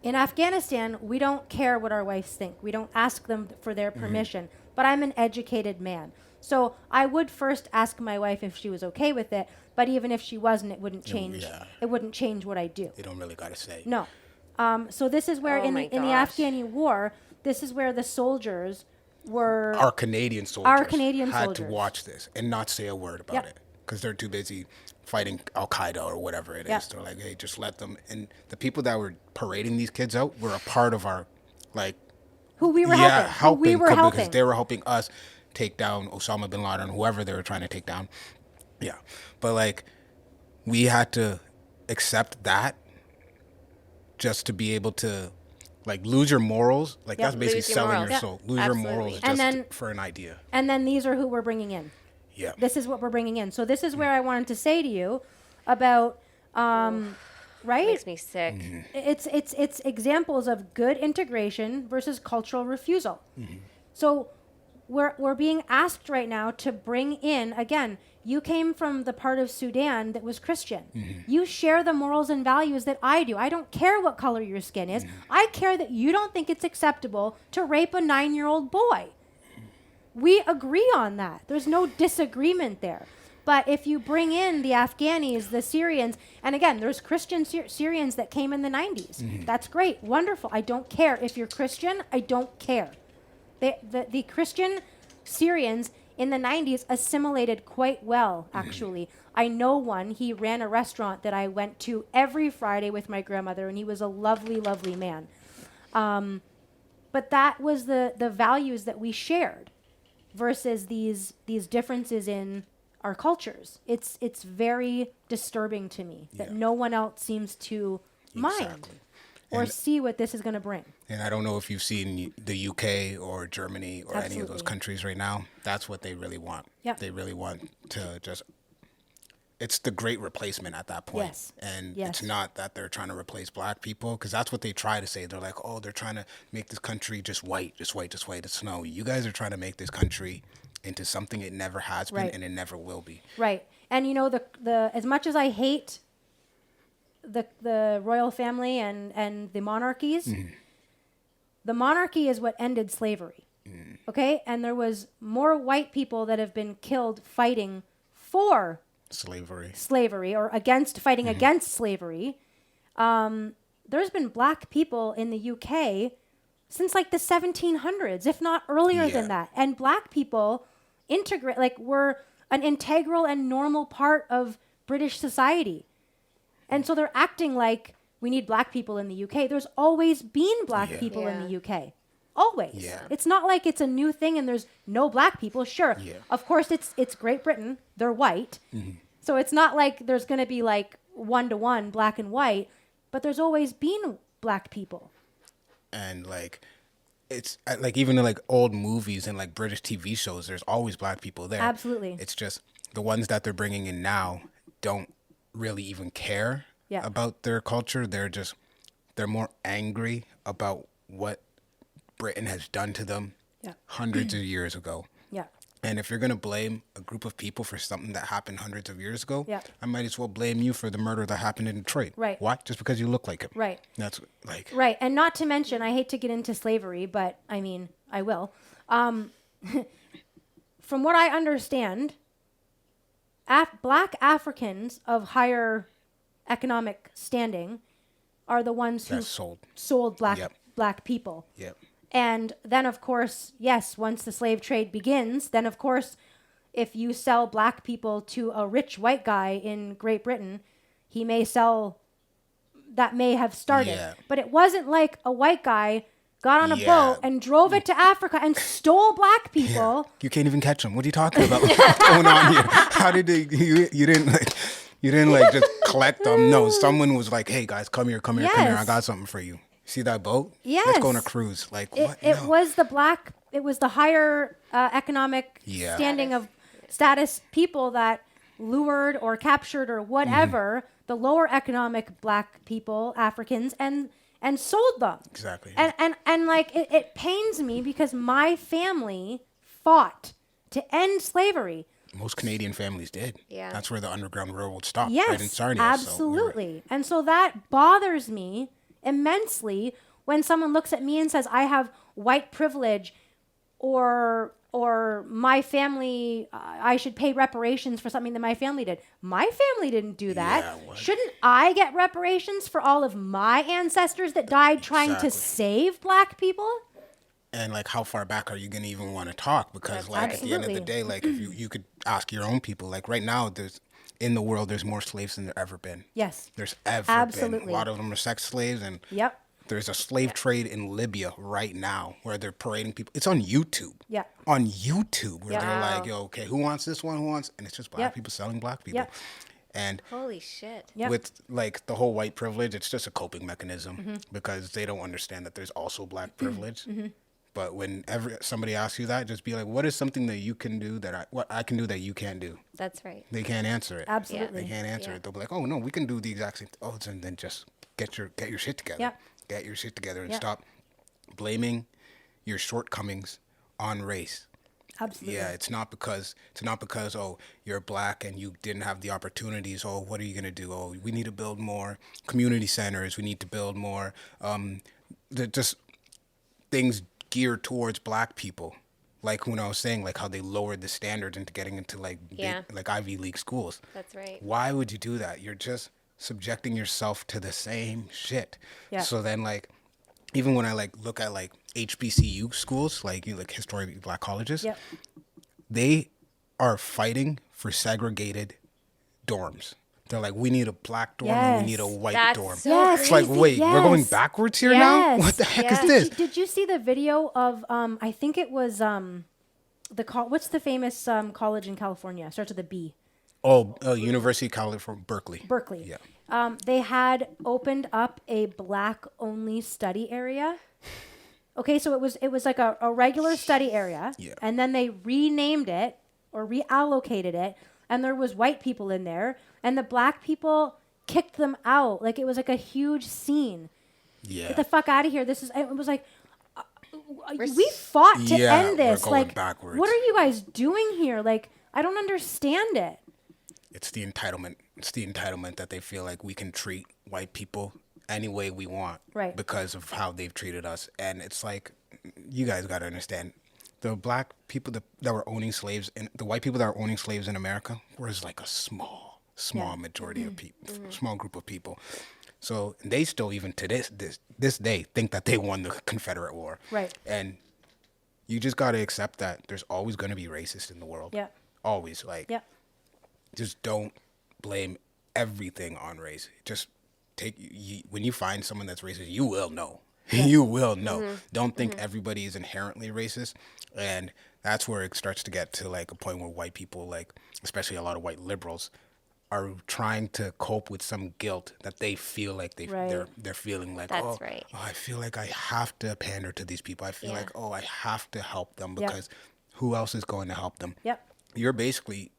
"In Afghanistan, we don't care what our wives think. We don't ask them for their permission. But I'm an educated man. So I would first ask my wife if she was okay with it. But even if she wasn't, it wouldn't change. yeah. It wouldn't change what I do. They don't really gotta say. No. So this is where Oh in my the gosh. Afghani war, this is where the soldiers were. Our Canadian soldiers Canadian had soldiers. to watch this and not say a word about Yep. it because they're too busy fighting Al Qaeda or whatever it is. Yep. They're like, hey, just let them. And the people that were parading these kids out were a part of our, like, who we were yeah, helping. Who we were because helping. they were helping us take down Osama bin Laden, whoever they were trying to take down. Yeah, but like, we had to accept that just to be able to, like, lose your morals. Like, Yep. that's basically Lose your selling morals. your Yeah, soul. Lose absolutely. your morals And just then- for an idea. And then these are who we're bringing in. Yeah. This is what we're bringing in. So this is where I wanted to say to you about, right? Makes me sick. Mm-hmm. It's examples of good integration versus cultural refusal. So we're being asked right now to bring in, again, you came from the part of Sudan that was Christian. You share the morals and values that I do. I don't care what color your skin is. I care that you don't think it's acceptable to rape a 9-year-old boy. We agree on that. There's no disagreement there. But if you bring in the Afghanis, the Syrians, and again, there's Christian Syrians that came in the 90s. That's great, wonderful. I don't care. If you're Christian, I don't care. The Christian Syrians in the 90s assimilated quite well, actually. I know one. He ran a restaurant that I went to every Friday with my grandmother, and he was a lovely, lovely man. But that was the values that we shared versus these differences in our cultures. It's very disturbing to me that Yeah. no one else seems to mind Exactly. or And- see what this is going to bring. And I don't know if you've seen the UK or Germany or any of Absolutely. those countries right now. That's what they really want. Yep. They really want to just. It's the great replacement at that point. Yes. And Yes. it's not that they're trying to replace black people because that's what they try to say. They're like, oh, they're trying to make this country just white, just white, just white. It's no. You guys are trying to make this country into something it never has been Right. and it never will be. Right. And you know, the as much as I hate the royal family and the monarchies, the monarchy is what ended slavery. Okay? And there was more white people that have been killed fighting for Slavery. slavery or fighting against slavery. There's been black people in the UK since like the 1700s, if not earlier Yeah. than that. And black people were an integral and normal part of British society. And so they're acting like we need black people in the UK. There's always been black Yeah. people in Yeah. the UK. Always. Yeah. It's not like it's a new thing and there's no black people. Sure. Yeah. Of course it's Great Britain. They're white. So it's not like there's going to be like 1-to-1 black and white, but there's always been black people. And like it's like even in like old movies and like British TV shows, there's always black people there. Absolutely. It's just the ones that they're bringing in now don't really even care Yeah. about their culture. they're more angry about what Britain has done to them Yeah. hundreds of years ago. Yeah. And if you're going to blame a group of people for something that happened hundreds of years ago, Yeah. I might as well blame you for the murder that happened in Detroit. Right. Why? Just because you look like him. Right. That's like... Right. And not to mention, I hate to get into slavery, but I mean, I will. From what I understand, black Africans of higher economic standing are the ones who That's sold. sold Yep. black people. Yep. And then, of course, yes, once the slave trade begins, then, of course, if you sell black people to a rich white guy in Great Britain, he may sell, that may have started. Yeah. But it wasn't like a white guy got on a Yeah. boat and drove it to Africa and stole black people. Yeah. You can't even catch them. What are you talking about? What's going on here? How did they... You didn't like just collect them. No, someone was like, hey, guys, come here. I Yes. got something for you. See that boat? Yes. Let's go on a cruise. Like, what? It No. was the higher economic Yeah. standing of status people that lured or captured or whatever the lower economic black people, Africans, and sold them. Exactly. And like it pains me because my family fought to end slavery. Most Canadian families did. Yeah. That's where the Underground Railroad stopped. Yes, Right in Sarnia. absolutely. And so that bothers me immensely when someone looks at me and says I have white privilege or my family, I should pay reparations for something that my family did. My family didn't do that. Yeah, what? Shouldn't I get reparations for all of my ancestors that died trying to Exactly. save black people? And like, how far back are you going to even want to talk? Because like at the end of the Absolutely. day, like if you could ask your own people, like right now, in the world, there's more slaves than there ever been. Yes. There's ever Absolutely. been. A lot of them are sex slaves, and Yep. there's a slave trade in Libya right now where they're parading people. It's on YouTube. Yeah. On YouTube, where Yeah. they're Wow. like, yo, okay, who wants this one? Who wants? And it's just black Yep. people selling black people. Yep. And Holy shit. Yep. with like the whole white privilege, it's just a coping mechanism Mm-hmm. because they don't understand that there's also black privilege. But whenever somebody asks you that, just be like, what is something that you can do what I can do that you can't do? That's right. They can't answer it. Absolutely. They can't answer Yeah. it. They'll be like, oh no, we can do the exact same. And then just get your shit together. Yep. Get your shit together and Yep. stop blaming your shortcomings on race. Absolutely. Yeah, it's not because oh, you're black and you didn't have the opportunities. Oh, what are you gonna do? Oh, we need to build more community centers. We need to build more just things geared towards black people. Like when I was saying, like how they lowered the standards into getting into like Yeah. like Ivy League schools. That's right. Why would you do that? You're just subjecting yourself to the same shit. Yeah. So then like even when I like look at like HBCU schools, like historically black colleges, Yep. they are fighting for segregated dorms. They're like, we need a black dorm and we need a Yes. white That's dorm. so Yes. It's like, crazy. wait, we're going Yes. backwards here now? Yes. What the heck Yeah. is this? Did you see the video of I think it was what's the famous college in California? Starts with a B. University of California, Berkeley. Berkeley. Yeah. They had opened up a black only study area. Okay, so it was like a regular study area, Yeah. and then they renamed it or reallocated it, and there was white people in there, and the black people kicked them out. Like it was like a huge scene. Yeah. Get the fuck out of here! This is. It was like. We're We fought to Yeah, end this. we're going Like, backwards. what are you guys doing here? Like, I don't understand it. It's the entitlement. It's the entitlement that they feel like we can treat white people any way we want. Right. Because of how they've treated us. And it's like, you guys got to understand. The black people that were owning slaves, and the white people that were owning slaves in America was like a small Yeah. majority of people, small group of people. So they still, even to this day, think that they won the Confederate War. Right. And you just got to accept that there's always going to be racist in the world. Yeah. Always. Like, Yeah. just don't blame everything on race. Just when you find someone that's racist, you will know. You will know. Don't think everybody is inherently racist. And that's where it starts to get to like a point where white people, like especially a lot of white liberals, are trying to cope with some guilt that they feel like Right. they're feeling like, That's oh, right. I feel like I have to pander to these people. I feel Yeah. like, oh, I have to help them Yeah. because who else is going to help them? Yep. You're basically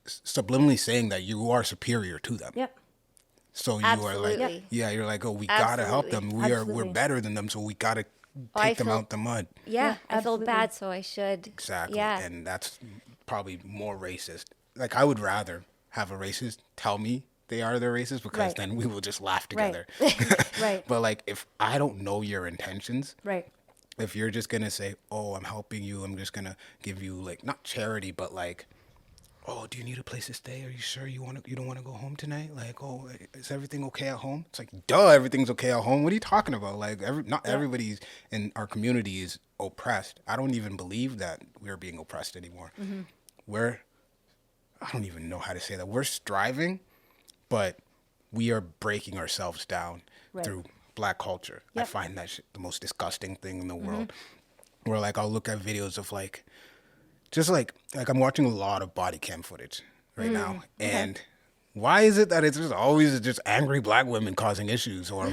subliminally saying that you are superior to them. Yep. So you are like, Absolutely. you're like, oh, we gotta help them. We're Absolutely. better than them, so we gotta I take them feel- out the mud. Yeah, I feel absolutely. bad, so I should. Exactly. Yeah. And that's probably more racist. Like, I would rather have a racist tell me they are the racist, because Right. then we will just laugh Right. together. Right. But like, if I don't know your intentions, Right. if you're just gonna say, oh, I'm helping you, I'm just gonna give you, like, not charity, but like, oh, do you need a place to stay? Are you sure you don't want to go home tonight? Like, oh, is everything okay at home? It's like, duh, everything's okay at home. What are you talking about? Like, not everybody's in our community is oppressed. I don't even believe that we're being oppressed anymore. I don't even know how to say that. We're striving, but we are breaking ourselves down Right. through black culture. I Yep. find that shit the most disgusting thing in the world. Where, like, I'll look at videos of, like, just like I'm watching a lot of body cam footage right now, and why is it that it's just always just angry black women causing issues, or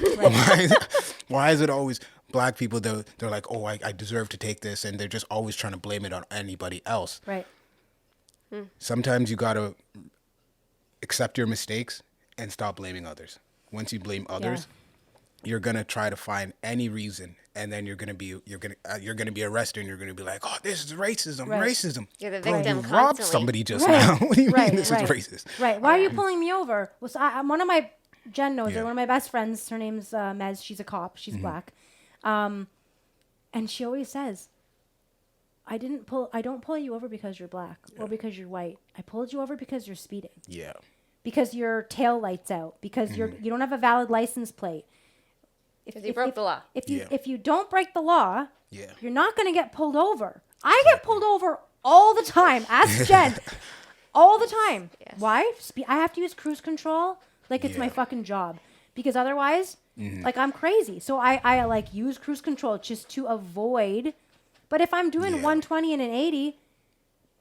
why is it always black people that they're like, oh, I deserve to take this, and they're just always trying to blame it on anybody else. Right. Sometimes you gotta accept your mistakes and stop blaming others. Once you blame others, you're gonna try to find any reason, and then you're gonna be arrested, and you're gonna be like, oh, this is racism, Right. racism. You're the Bro, victim you robbed constantly. somebody just Right. now. What do you Right, mean this right. is racist? Right. Why are you pulling me over? Well, so I'm one of my Jen knows Yeah. it. One of my best friends. Her name's Mez. She's a cop. She's black, and she always says, I don't pull you over because you're black or because you're white. I pulled you over because you're speeding, Yeah. because your tail lights out, because you don't have a valid license plate. Because you broke the law. If you don't break the law, Yeah. you're not going to get pulled over. I get pulled over all the time. Ask Jen. All the time. Yes. Why? I have to use cruise control like it's my Yeah. fucking job, because otherwise, like, I'm crazy. So I like use cruise control just to avoid. But if I'm doing Yeah. 120 and an 80,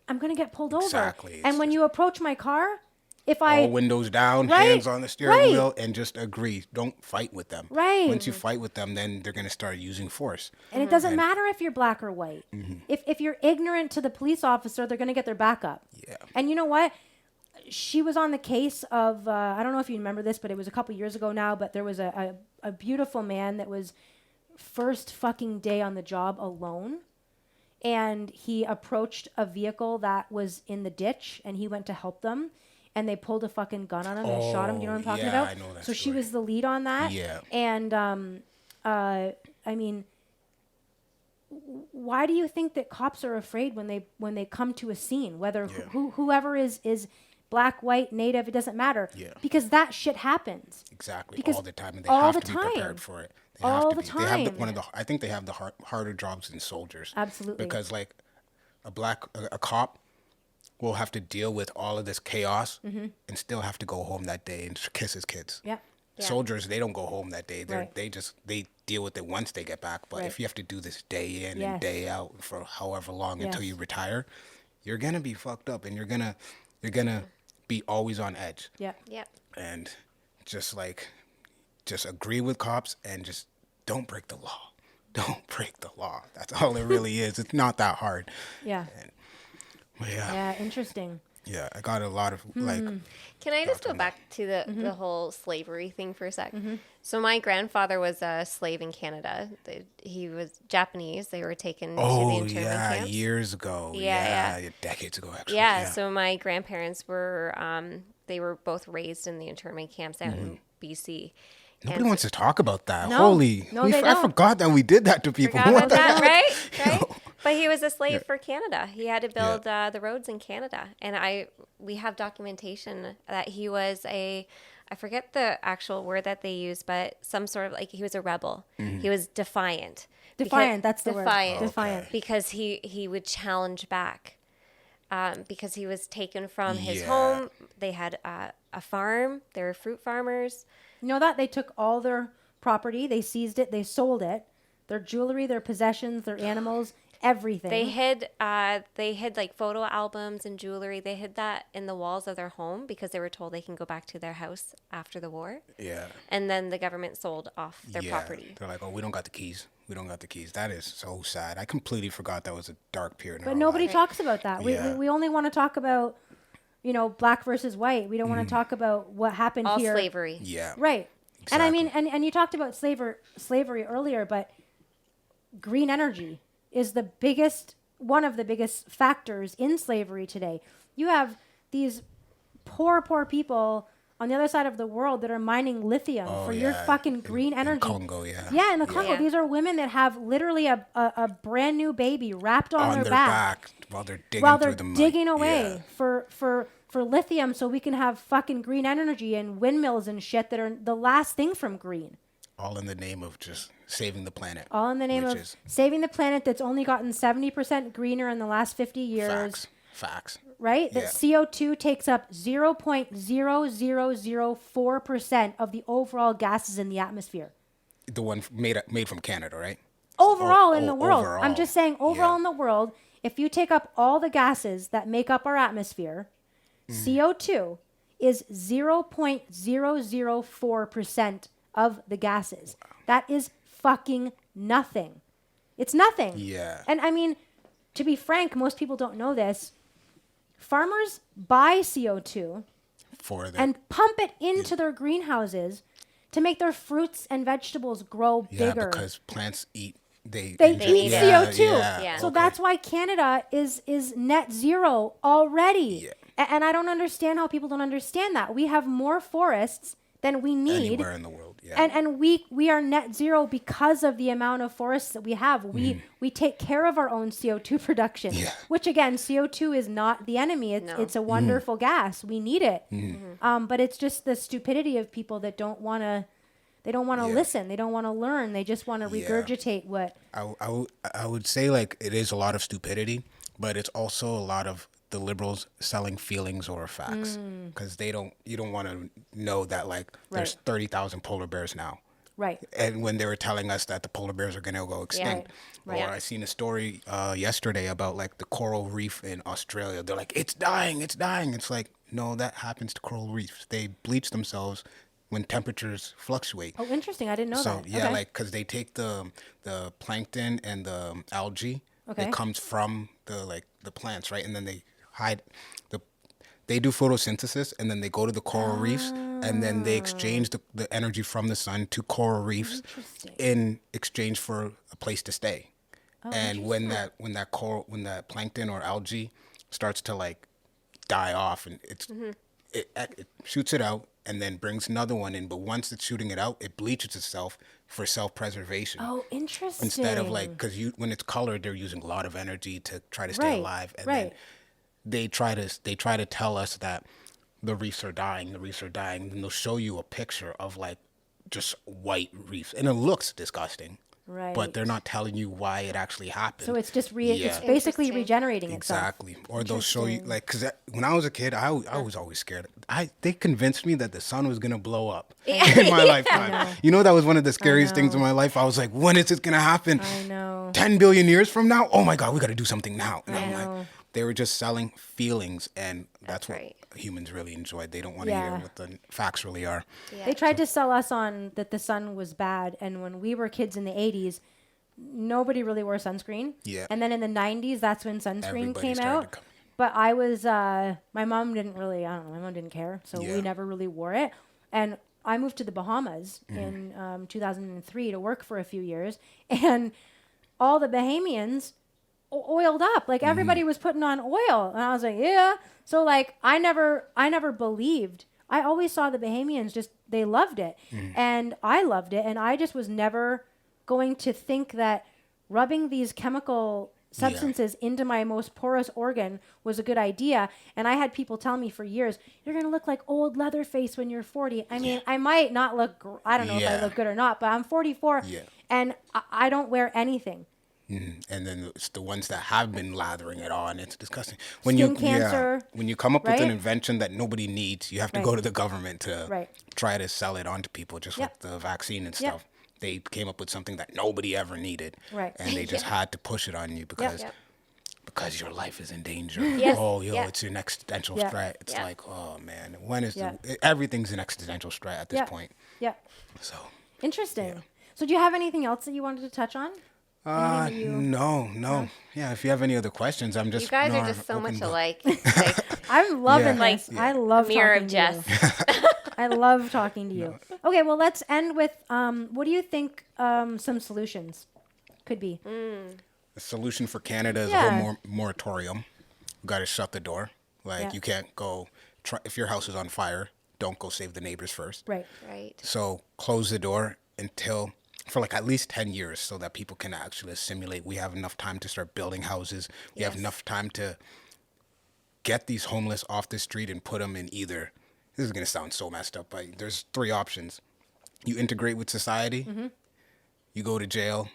I'm gonna get pulled Exactly. over. It's And when just- you approach my car, if I All windows down, Right, hands on the steering right. wheel, and just agree. Don't fight with them. Right. Once you fight with them, then they're gonna start using force. And it doesn't matter if you're black or white. If you're ignorant to the police officer, they're going to get their back up. Yeah. And you know what? She was on the case of, I don't know if you remember this, but it was a couple years ago now, but there was a beautiful man that was first fucking day on the job alone. And he approached a vehicle that was in the ditch, and he went to help them. And they pulled a fucking gun on him and shot him. Do you know what I'm talking yeah, about? I know that So she story. was the lead on that. Yeah. And I mean, why do you think that cops are afraid when they come to a scene, whether whoever is black, white, native, it doesn't matter. Yeah. Because that shit happens. Exactly. Because all the time, and they all have the to be time. prepared for it. They All have to the be. They have time. one of the. I think they have the harder jobs than soldiers. Absolutely. Because, like, a cop will have to deal with all of this chaos and still have to go home that day and kiss his kids. Yeah. Yeah. Soldiers, they don't go home that day. Right. They deal with it once they get back. But Right. if you have to do this day in Yes. and day out for however long until Yes. you retire, you're gonna be fucked up, and you're gonna be always on edge. Yeah. Yep. And just agree with cops and just don't break the law. Don't break the law. That's all it really is. It's not that hard. Yeah. But yeah, Yeah. Interesting. I got a lot of like. Can I just go back to the whole slavery thing for a sec? So my grandfather was a slave in Canada. He was Japanese. They were taken to the Oh internment yeah, camps. years ago. Yeah. Decades ago actually. Yeah, so my grandparents were they were both raised in the internment camps out in BC. Nobody wants to talk about that. No. Holy, No, they I don't. forgot that we did that to people. Forgot What about the that, hell? right? But he was a slave for Canada. He had to build the roads in Canada, and we have documentation that he was I forget the actual word that they used, but some sort of he was a rebel. He was defiant. Defiant. That's the word. Defiant. Defiant. Because he would challenge back. Because he was taken from his Yeah. home. They had a farm. They were fruit farmers. You know that they took all their property, they seized it, they sold it, their jewelry, their possessions, their animals, everything. They hid like photo albums and jewelry. They hid that in the walls of their home because they were told they can go back to their house after the war. Yeah. And then the government sold off their Yeah. property. They're like, oh, we don't got the keys. We don't got the keys. That is so sad. I completely forgot that was a dark period. But nobody talks about that. Yeah. We only want to talk about, black versus white. We don't want to talk about what happened All here. slavery. Yeah. Right. And I mean, Exactly. and you talked about slavery earlier, but green energy is one of the biggest factors in slavery today. You have these poor people on the other side of the world that are mining lithium for your fucking green energy. In Congo, yeah. Yeah, in the Congo. Yeah. These are women that have literally a brand new baby wrapped on On their back while they're digging while through they're the mud. digging away Yeah. for lithium so we can have fucking green energy and windmills and shit that are the last thing from green. All in the name of just saving the planet. All in the name which of is saving the planet that's only gotten 70% greener in the last 50 years. Facts. Right? That Yeah. CO2 takes up 0.0004% of the overall gases in the atmosphere. The one made from Canada, right? Overall in the world. Overall. I'm just saying, overall Yeah. in the world, if you take up all the gases that make up our atmosphere, CO2 is 0.004% of the gases. That is fucking nothing. It's nothing. Yeah. And I mean, to be frank, most people don't know this. Farmers buy CO2 For the and pump it into their greenhouses to make their fruits and vegetables grow bigger. because plants eat They They eat need it. CO2. Yeah. So okay. that's why Canada is net zero already. Yeah. And I don't understand how people don't understand that. We have more forests than we need. anywhere in the world. Yeah. And we are net zero because of the amount of forests that we have. We take care of our own CO2 production, Yeah. which again, CO2 is not the enemy. It's a wonderful gas. We need it. But it's just the stupidity of people that don't want to. They don't want to Yeah. listen. They don't want to learn. They just want to Yeah. regurgitate what. I would say like it is a lot of stupidity, but it's also a lot of the liberals selling feelings over facts because you don't want to know that like there's Right. 30,000 polar bears now. Right. And when they were telling us that the polar bears are going to go extinct. Right. Or I seen a story yesterday about like the coral reef in Australia. They're like, it's dying. It's like, no, that happens to coral reefs. They bleach themselves when temperatures fluctuate. Oh, interesting. I didn't know So that. yeah, Okay. like because they take the plankton and the algae Okay. that comes from the plants, right? And then they do photosynthesis, and then they go to the coral reefs, and then they exchange the energy from the sun to coral reefs Interesting. in exchange for a place to stay. And when that plankton or algae starts to like die off, and it shoots it out and then brings another one in. But once it's shooting it out, it bleaches itself for self-preservation. Oh, interesting. Instead of like, because when it's colored, they're using a lot of energy to try to stay Right, alive, and right. then they try to tell us that the reefs are dying, and they'll show you a picture of like just white reefs, and it looks disgusting. Right. But they're not telling you why it actually happened. So it's just Yeah. it's basically Interesting. regenerating itself. Exactly. Or they'll show you Interesting. like because when I was a kid, I was always scared. They convinced me that the sun was gonna blow up in my lifetime. You know, that was one of the scariest things in my life. I was like, when is it gonna happen? I know. 10 billion years from now? Oh my God, we got to do something now. And I I'm know. like, they were just selling feelings, and that's what right. humans really enjoyed. They don't want to Yeah. hear what the facts really are. Yeah. They tried to sell us on that the sun was bad, and when we were kids in the 80s, nobody really wore sunscreen. Yeah. And then in the 90s, that's when sunscreen Everybody came started out. coming. But I was, my mom didn't really, I don't know, my mom didn't care, so Yeah. we never really wore it. And I moved to the Bahamas Mm-hmm. in 2003 to work for a few years, and all the Bahamians oiled up. Like Mm-hmm. everybody was putting on oil, and I was like, yeah. So like I never believed. I always saw the Bahamians just they loved it, and I loved it, and I just was never going to think that rubbing these chemical substances into my most porous organ was a good idea. And I had people tell me for years, you're going to look like old Leatherface when you're 40. I mean, I might not look, I don't know if I Yeah. look good or not, but I'm 44 Yeah. and I don't wear anything. And then it's the ones that have been lathering it on. It's disgusting. Skin cancer, When you come up with an right? invention that nobody needs, you have to Right. go to the government to Right. try to sell it on to people, just Yep. like the vaccine and Yep. stuff. They came up with something that nobody ever needed. Right. And they just had to push it on you because Yep. because your life is in danger. Yes. Oh, yo, Yeah. it's an existential Yeah. threat. It's Yeah. like, oh man, when is Yeah. everything's an existential threat at this Yeah. point. Yeah. So Interesting. So do you have anything else that you wanted to touch on? Anything that you... No. Yeah, if you have any other questions, I'm just You guys are more just so open much to- alike. Like I'm loving Yeah. this. I love mirror talking of to Jess. you. I love talking to you. Okay, well, let's end with what do you think some solutions could be? The solution for Canada is a Yeah. whole moratorium. You got to shut the door. Like Yeah. you can't go if your house is on fire, don't go save the neighbors first. Right. Right. So close the door until for like at least 10 years so that people can actually assimilate. We have enough time to start building houses. We have Yes. enough time to get these homeless off the street and put them in either. This is going to sound so messed up, but there's 3 options. You integrate with society, you go to jail,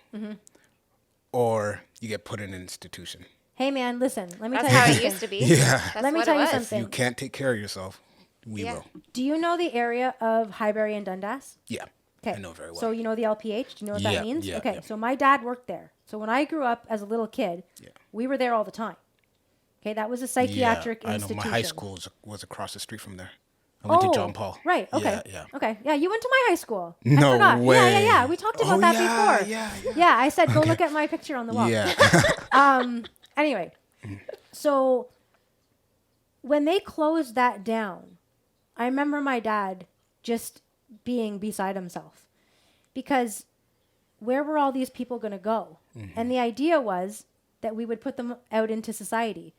or you get put in an institution. Hey, man, listen. Let me That's tell you how it something. used to be. Yeah. That's Let me what tell it you was. something. You can't take care of yourself. We Yeah. will. Do you know the area of Highbury and Dundas? Yeah. Okay. I know very well. So you know the LPH? Do you know what Yeah, that means? yeah, Okay. yeah. So my dad worked there. So when I grew up as a little kid, we were there all the time. Okay. That was a psychiatric I know. institution. My high school was across the street from there. I went to John Paul. Right. Okay. Yeah. Okay. Yeah. You went to my high school. I No forgot. way. Yeah. We talked about Oh, that yeah, before. yeah. Yeah. I said, go look at my picture on the wall. Yeah. Anyway, so when they closed that down, I remember my dad just being beside himself because where were all these people going to go? And the idea was that we would put them out into society.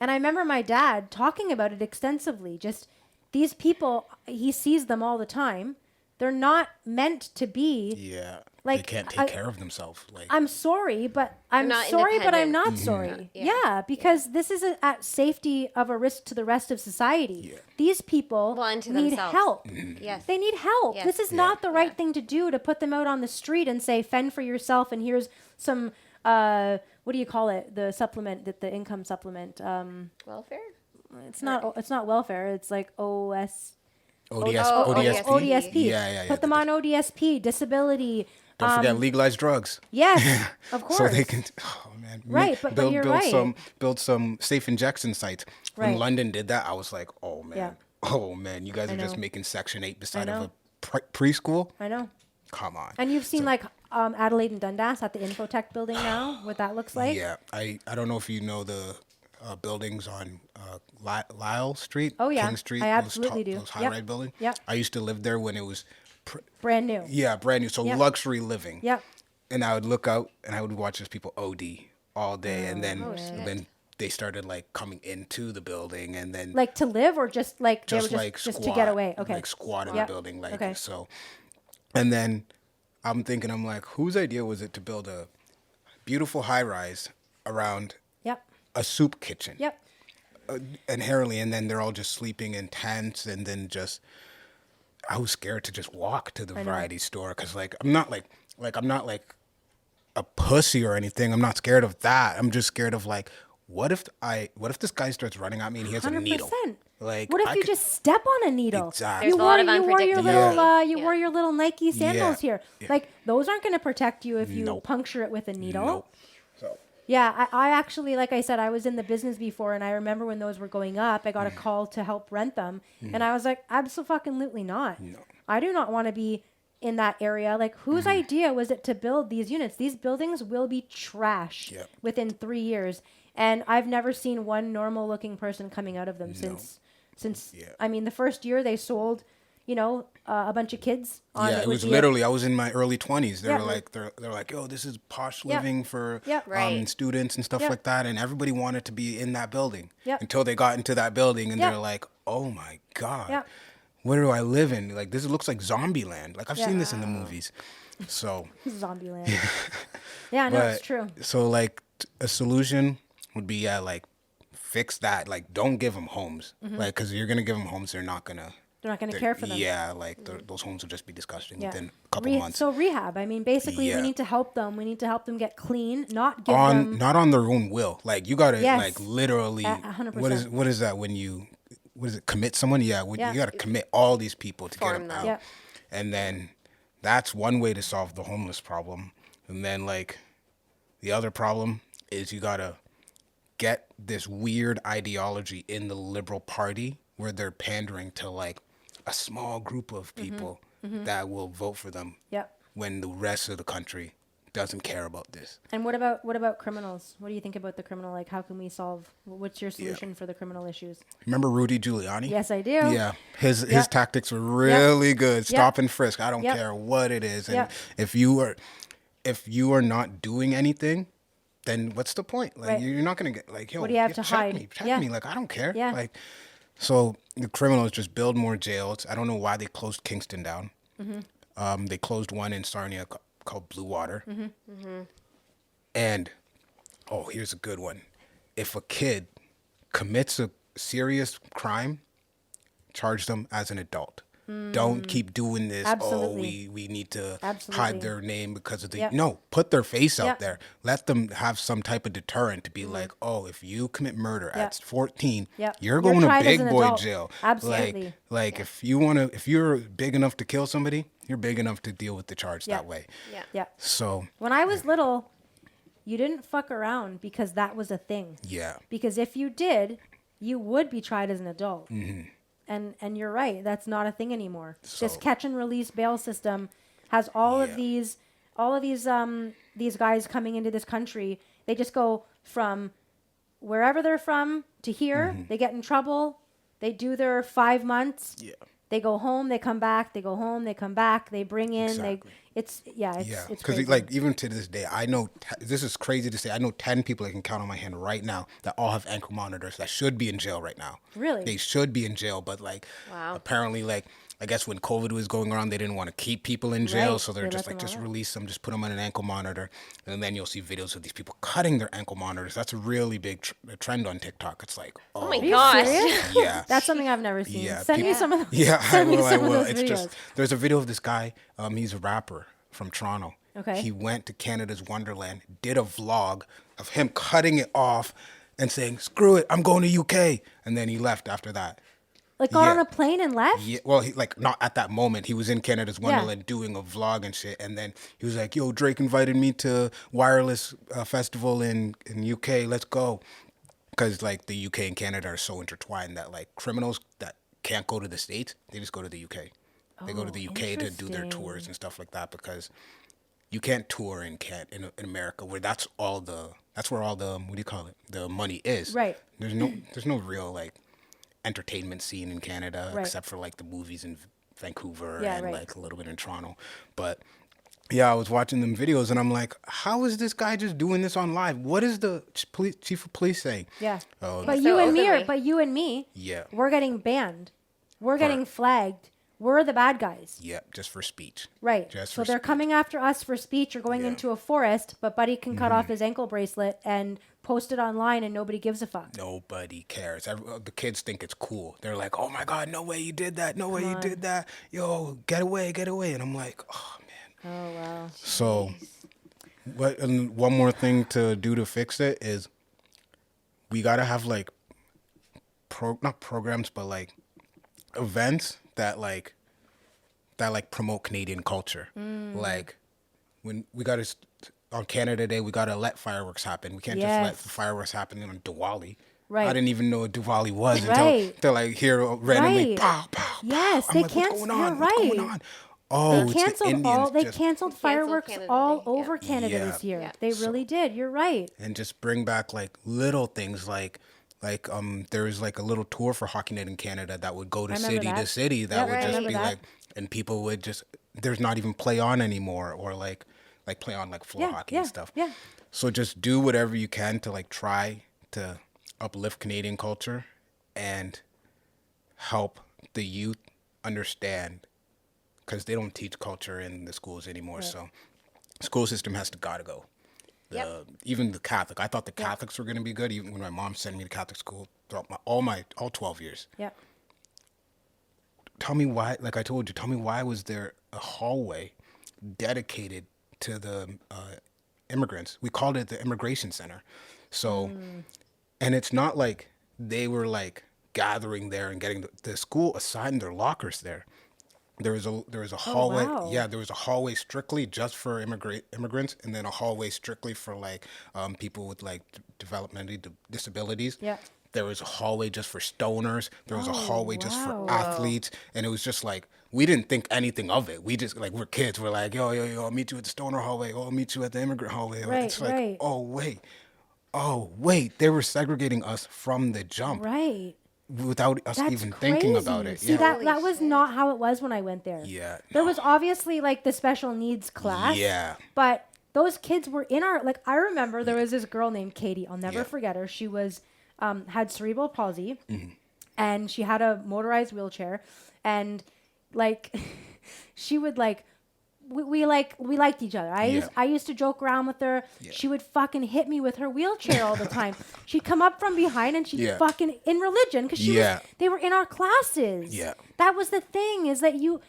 And I remember my dad talking about it extensively. Just these people, he sees them all the time. They're not meant to be. Yeah. Like, they can't take care of themselves. Like I'm sorry, but I'm not sorry, but I'm not independent. sorry. Yeah. Yeah, because this is at safety of a risk to the rest of society. Yeah. These people Well, and to need themselves. help. Yes. They need help. Yes. This is not the right thing to do to put them out on the street and say, fend for yourself, and here's some, what do you call it? The supplement, the income supplement. Welfare. It's not welfare. It's like ODS, ODSP. ODSP. Yeah. Put them on ODSP, disability. Don't forget legalized drugs. Yes, of course. So they can, oh man, Right, but you're right. build some safe injection sites. Right. When London did that, I was like, Yeah. oh man, you guys I are just know. making Section 8 beside I of know. a preschool. I know. Come on. And you've seen like Adelaide and Dundas at the Infotech building now, what that looks like. Yeah, I don't know if you know the buildings on Lyle Street. Oh, yeah. King Street. I absolutely do. Those Yep. high-rise buildings. Yep. I used to live there when it was, Brand new. brand new. So Yep. luxury living. Yep. And I would look out and I would watch those people OD all day, and Oh, then they started like coming into the building, and then Like to live or just like they just were like just squat, to get away. Okay. like squat in Yep. the building, like Okay. so. And then I'm thinking, I'm like, whose idea was it to build a beautiful high rise around Yep. a soup kitchen? Yep. Inherently, and then they're all just sleeping in tents, and then just I was scared to just walk to the variety store because like I'm not like I'm not like a pussy or anything. I'm not scared of that. I'm just scared of like what if this guy starts running at me and he has a needle? 100%. Like What if I you could- just step on a needle? Exactly. There's a lot of you wore your unpredictability. little Yeah. you wore your little Nike sandals Yeah. here. Yeah. Like those aren't going to protect you if you Nope. puncture it with a needle. Nope. So Yeah, I actually, like I said, I was in the business before, and I remember when those were going up, I got a call to help rent them, and I was like, absolutely not. No. I do not want to be in that area. Like, whose idea was it to build these units? These buildings will be trash Yep. within 3 years, and I've never seen one normal-looking person coming out of them since. Yeah. I mean, the first year they sold, a bunch of kids. On yeah, it would was be literally. I was in my early 20s. They Yeah. were like, they're like, yo, this is posh Yeah. living for Yeah. Right. students and stuff Yeah. like that, and everybody wanted to be in that building. Yeah. Until they got into that building, and Yeah. they're like, oh my god, Yeah. where do I live in? Like this looks like Zombieland. Like I've Yeah. seen this in the movies. So, Zombieland. Yeah, no, it's true. So like a solution would be like fix that. Like don't give them homes. Mm-hmm. Like because you're gonna give them homes, they're not gonna care for them. Yeah, like those homes will just be disgusting Yeah. within a couple months. So rehab. I mean, basically, Yeah. we need to help them. We need to help them get clean, not give them. Not on their own will. Like you gotta Yes. like literally. 100%. What is that when you what is it commit someone? Yeah, Yeah. you gotta commit all these people to get Form them them. out. Yeah. And then that's one way to solve the homeless problem. And then like the other problem is you gotta get this weird ideology in the Liberal Party where they're pandering to like a small group of people that will vote for them Yep. when the rest of the country doesn't care about this. And what about criminals? What do you think about the criminal? Like, how can we solve? What's your solution for the criminal issues? Remember Rudy Giuliani? Yes, I do. Yeah, his Yep. tactics were really good. Stop Yep. and frisk. I don't Yep. care what it is. And Yep. if you are not doing anything, then what's the point? Like Right. you're not gonna get like, yo, What do you have to check hide? me, check Yeah. me. Like I don't care. Yeah. Like so the criminals just build more jails. I don't know why they closed Kingston down. They closed one in Sarnia called Blue Water. And oh, here's a good one. If a kid commits a serious crime, charge them as an adult. Don't keep doing this. Absolutely. Oh, we need to Absolutely. hide their name because of the Yep. no. Put their face out Yep. there. Let them have some type of deterrent to be like, oh, if you commit murder Yep. at 14, Yep. you're You're going to tried as big an boy adult. jail. Absolutely. Like if you're big enough to kill somebody, you're big enough to deal with the charge Yeah. that way. Yeah. Yeah. So When I was little, you didn't fuck around because that was a thing. yeah, Because if you did, you would be tried as an adult. And you're right, that's not a thing anymore. This So- catch and release bail system has all of Yeah. these guys coming into this country. They just go from wherever they're from to here. They get in trouble. They do their 5 months. yeah. They go home. They come back. They go home. They come back. They bring in. Exactly. It's Yeah, it's because crazy. like even to this day, I know this is crazy to say. I know 10 people I can count on my hand right now that all have ankle monitors that should be in jail right now. Really? They should be in jail, but like Wow. apparently like I guess when COVID was going around, they didn't want to keep people in jail, Right. so they're They just let like them just all out. release them, just put them on an ankle monitor, and then you'll see videos of these people cutting their ankle monitors. That's a really big trend on TikTok. It's like Oh my Are you gosh. serious? yeah. That's something I've never seen. Yeah, Send me people- some of those. Yeah, I Send me will. I some of will. those It's videos. just there's a video of this guy. He's a rapper from Toronto. Okay. He went to Canada's Wonderland, did a vlog of him cutting it off and saying, "Screw it, I'm going to UK," and then he left after that. Like got on Yeah. a plane and left? Yeah, well, he like not at that moment. He was in Canada's Yeah. Wonderland doing a vlog and shit, and then he was like, "Yo, Drake invited me to Wireless Festival in UK. Let's go." Because like the UK and Canada are so intertwined that like criminals that can't go to the States, they just go to the UK. They go to the UK to do their tours interesting. and stuff like that because you can't tour in America where that's where all the what do you call it, the money is. Right. There's no real like entertainment scene in Canada Right. except for like the movies in Vancouver Yeah, and right. like a little bit in Toronto. But yeah, I was watching them videos and I'm like, how is this guy just doing this on live? What is the chief of police saying? Yeah. Oh, But So you and me openly. but you and me, yeah, we're getting banned. We're getting flagged. We're the bad guys. yeah, just for speech. Right. Just So for they're speech. coming after us for speech or going Yeah. into a forest, but Buddy can cut off his ankle bracelet and post it online and nobody gives a fuck. Nobody cares. The kids think it's cool. They're like, "Oh my god, no way you did that! No way you did that! Yo, get away, get away!" And I'm like, "Oh man." Oh wow. So, and one more thing to do to fix it is we gotta have like not programs, but like events that promote Canadian culture. Like when we gotta on Canada Day, we gotta let fireworks happen. We can't just let Yes. fireworks happen on Diwali. Right. I didn't even know what Diwali was Right. until they're like here randomly, Right. pow, pow, Yes, pow. they I'm like, can't- what's going you're on? What's going right. on? Oh, it's the Canceled Indians they just- canceled fireworks Canada all Day, yeah. over Canada Yeah. this year. Yeah. They really did. You're right. and just bring back like little things like there was like a little tour for Hockey Night in Canada that would go to I remember city to that. city that Yeah, would I just remember be that. like, and people would just there's not even play on anymore or like play on like floor Yeah, hockey yeah, and stuff. yeah. So just do whatever you can to like try to uplift Canadian culture and help the youth understand because they don't teach culture in the schools anymore. So school system gotta go. Yep. Even the Catholic. I thought the Catholics were going to be good. Even when my mom sent me to Catholic school throughout all 12 years. Yeah. Tell me why. Like I told you, tell me why was there a hallway dedicated to the immigrants? We called it the immigration center. So, and it's not like they were like gathering there and getting the school assigned their lockers there. There was a hallway. wow. Yeah, there was a hallway strictly just for immigrants, and then a hallway strictly for like people with like developmental disabilities. Yeah. There was a hallway just for stoners. There was a hallway just for wow. athletes. And it was just like, we didn't think anything of it. We just, like, we're kids. We're like, yo, I'll meet you at the stoner hallway. Oh, I'll meet you at the immigrant hallway. Right, It's like, right. oh, wait. They were segregating us from the jump Right. without us That's even crazy. thinking about it. See, Yeah. that was not how it was when I went there. Yeah, There no. was obviously like the special needs class. Yeah. But those kids were in our, like, I remember there was this girl named Katie. I'll never Yeah. forget her. She was, had cerebral palsy Mm-hmm. and she had a motorized wheelchair. And like, she would like, we liked each other. Yeah. I used to joke around with her. Yeah. She would fucking hit me with her wheelchair all the time. She'd come up from behind and she'd Yeah. fucking in religion because Yeah. they were in our classes. Yeah. That was the thing, is that you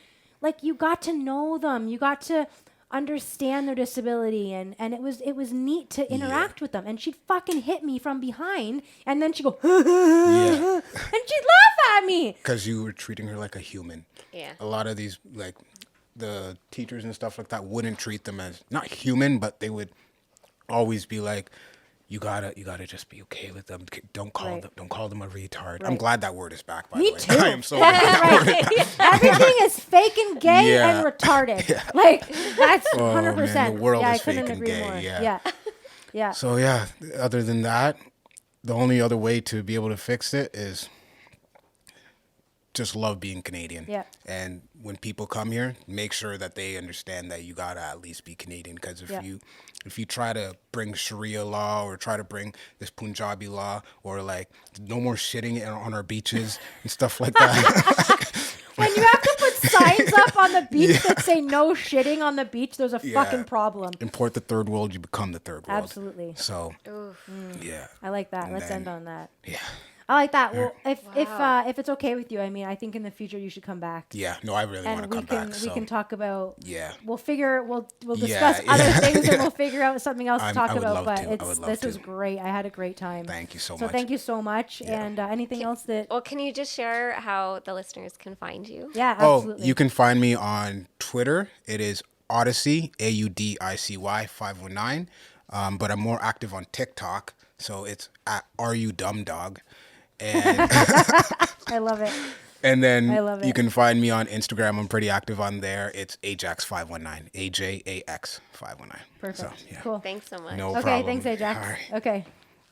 got to know them. You got to understand their disability, and it was neat to interact with them. And she'd fucking hit me from behind, and then she'd go, Yeah. and she'd laugh at me. Because you were treating her like a human. Yeah. A lot of these, like, the teachers and stuff like that wouldn't treat them as not human, but they would always be like, you gotta just be okay with them. Don't call them a retard. I'm Right. glad that word is back, by Me the way. too. I am so glad that word. Everything is fake and gay Yeah. and retarded. Like, that's Oh, 100%. man, the world yeah, is I couldn't fake and agree gay, more. yeah. Yeah. So yeah, other than that, the only other way to be able to fix it is just love being Canadian. Yeah. And when people come here, make sure that they understand that you gotta at least be Canadian. Because if you try to bring Sharia law or try to bring this Punjabi law or like no more shitting on our beaches and stuff like that. When you have to put signs up on the beach that say no shitting on the beach, there's a Yeah. fucking problem. Import the third world, you become the third world. Absolutely. So yeah. I like that. And Let's then- end on that. Yeah. I like that. Well, Wow. if it's okay with you, I mean, I think in the future you should come back. Yeah. No, I really want And to we come can back. we So can talk about. yeah. We'll discuss Yeah, other yeah. things and we'll figure out something else to I talk would about. love But to. I would love this was to. great. I had a great time. Thank you so So much. thank you so much. Yeah. And anything else that? Well, can you just share how the listeners can find you? Yeah, Oh, absolutely. you can find me on Twitter. It is Odyssey, AUDICY 519. But I'm more active on TikTok, so it's at RUDumbDog. And I love it. and then I love you it. can find me on Instagram. I'm pretty active on there. It's Ajax 519, AJAX 519. Perfect. So, yeah. Cool. Thanks so much. No Okay. problem. Thanks, Ajax. All right. Okay.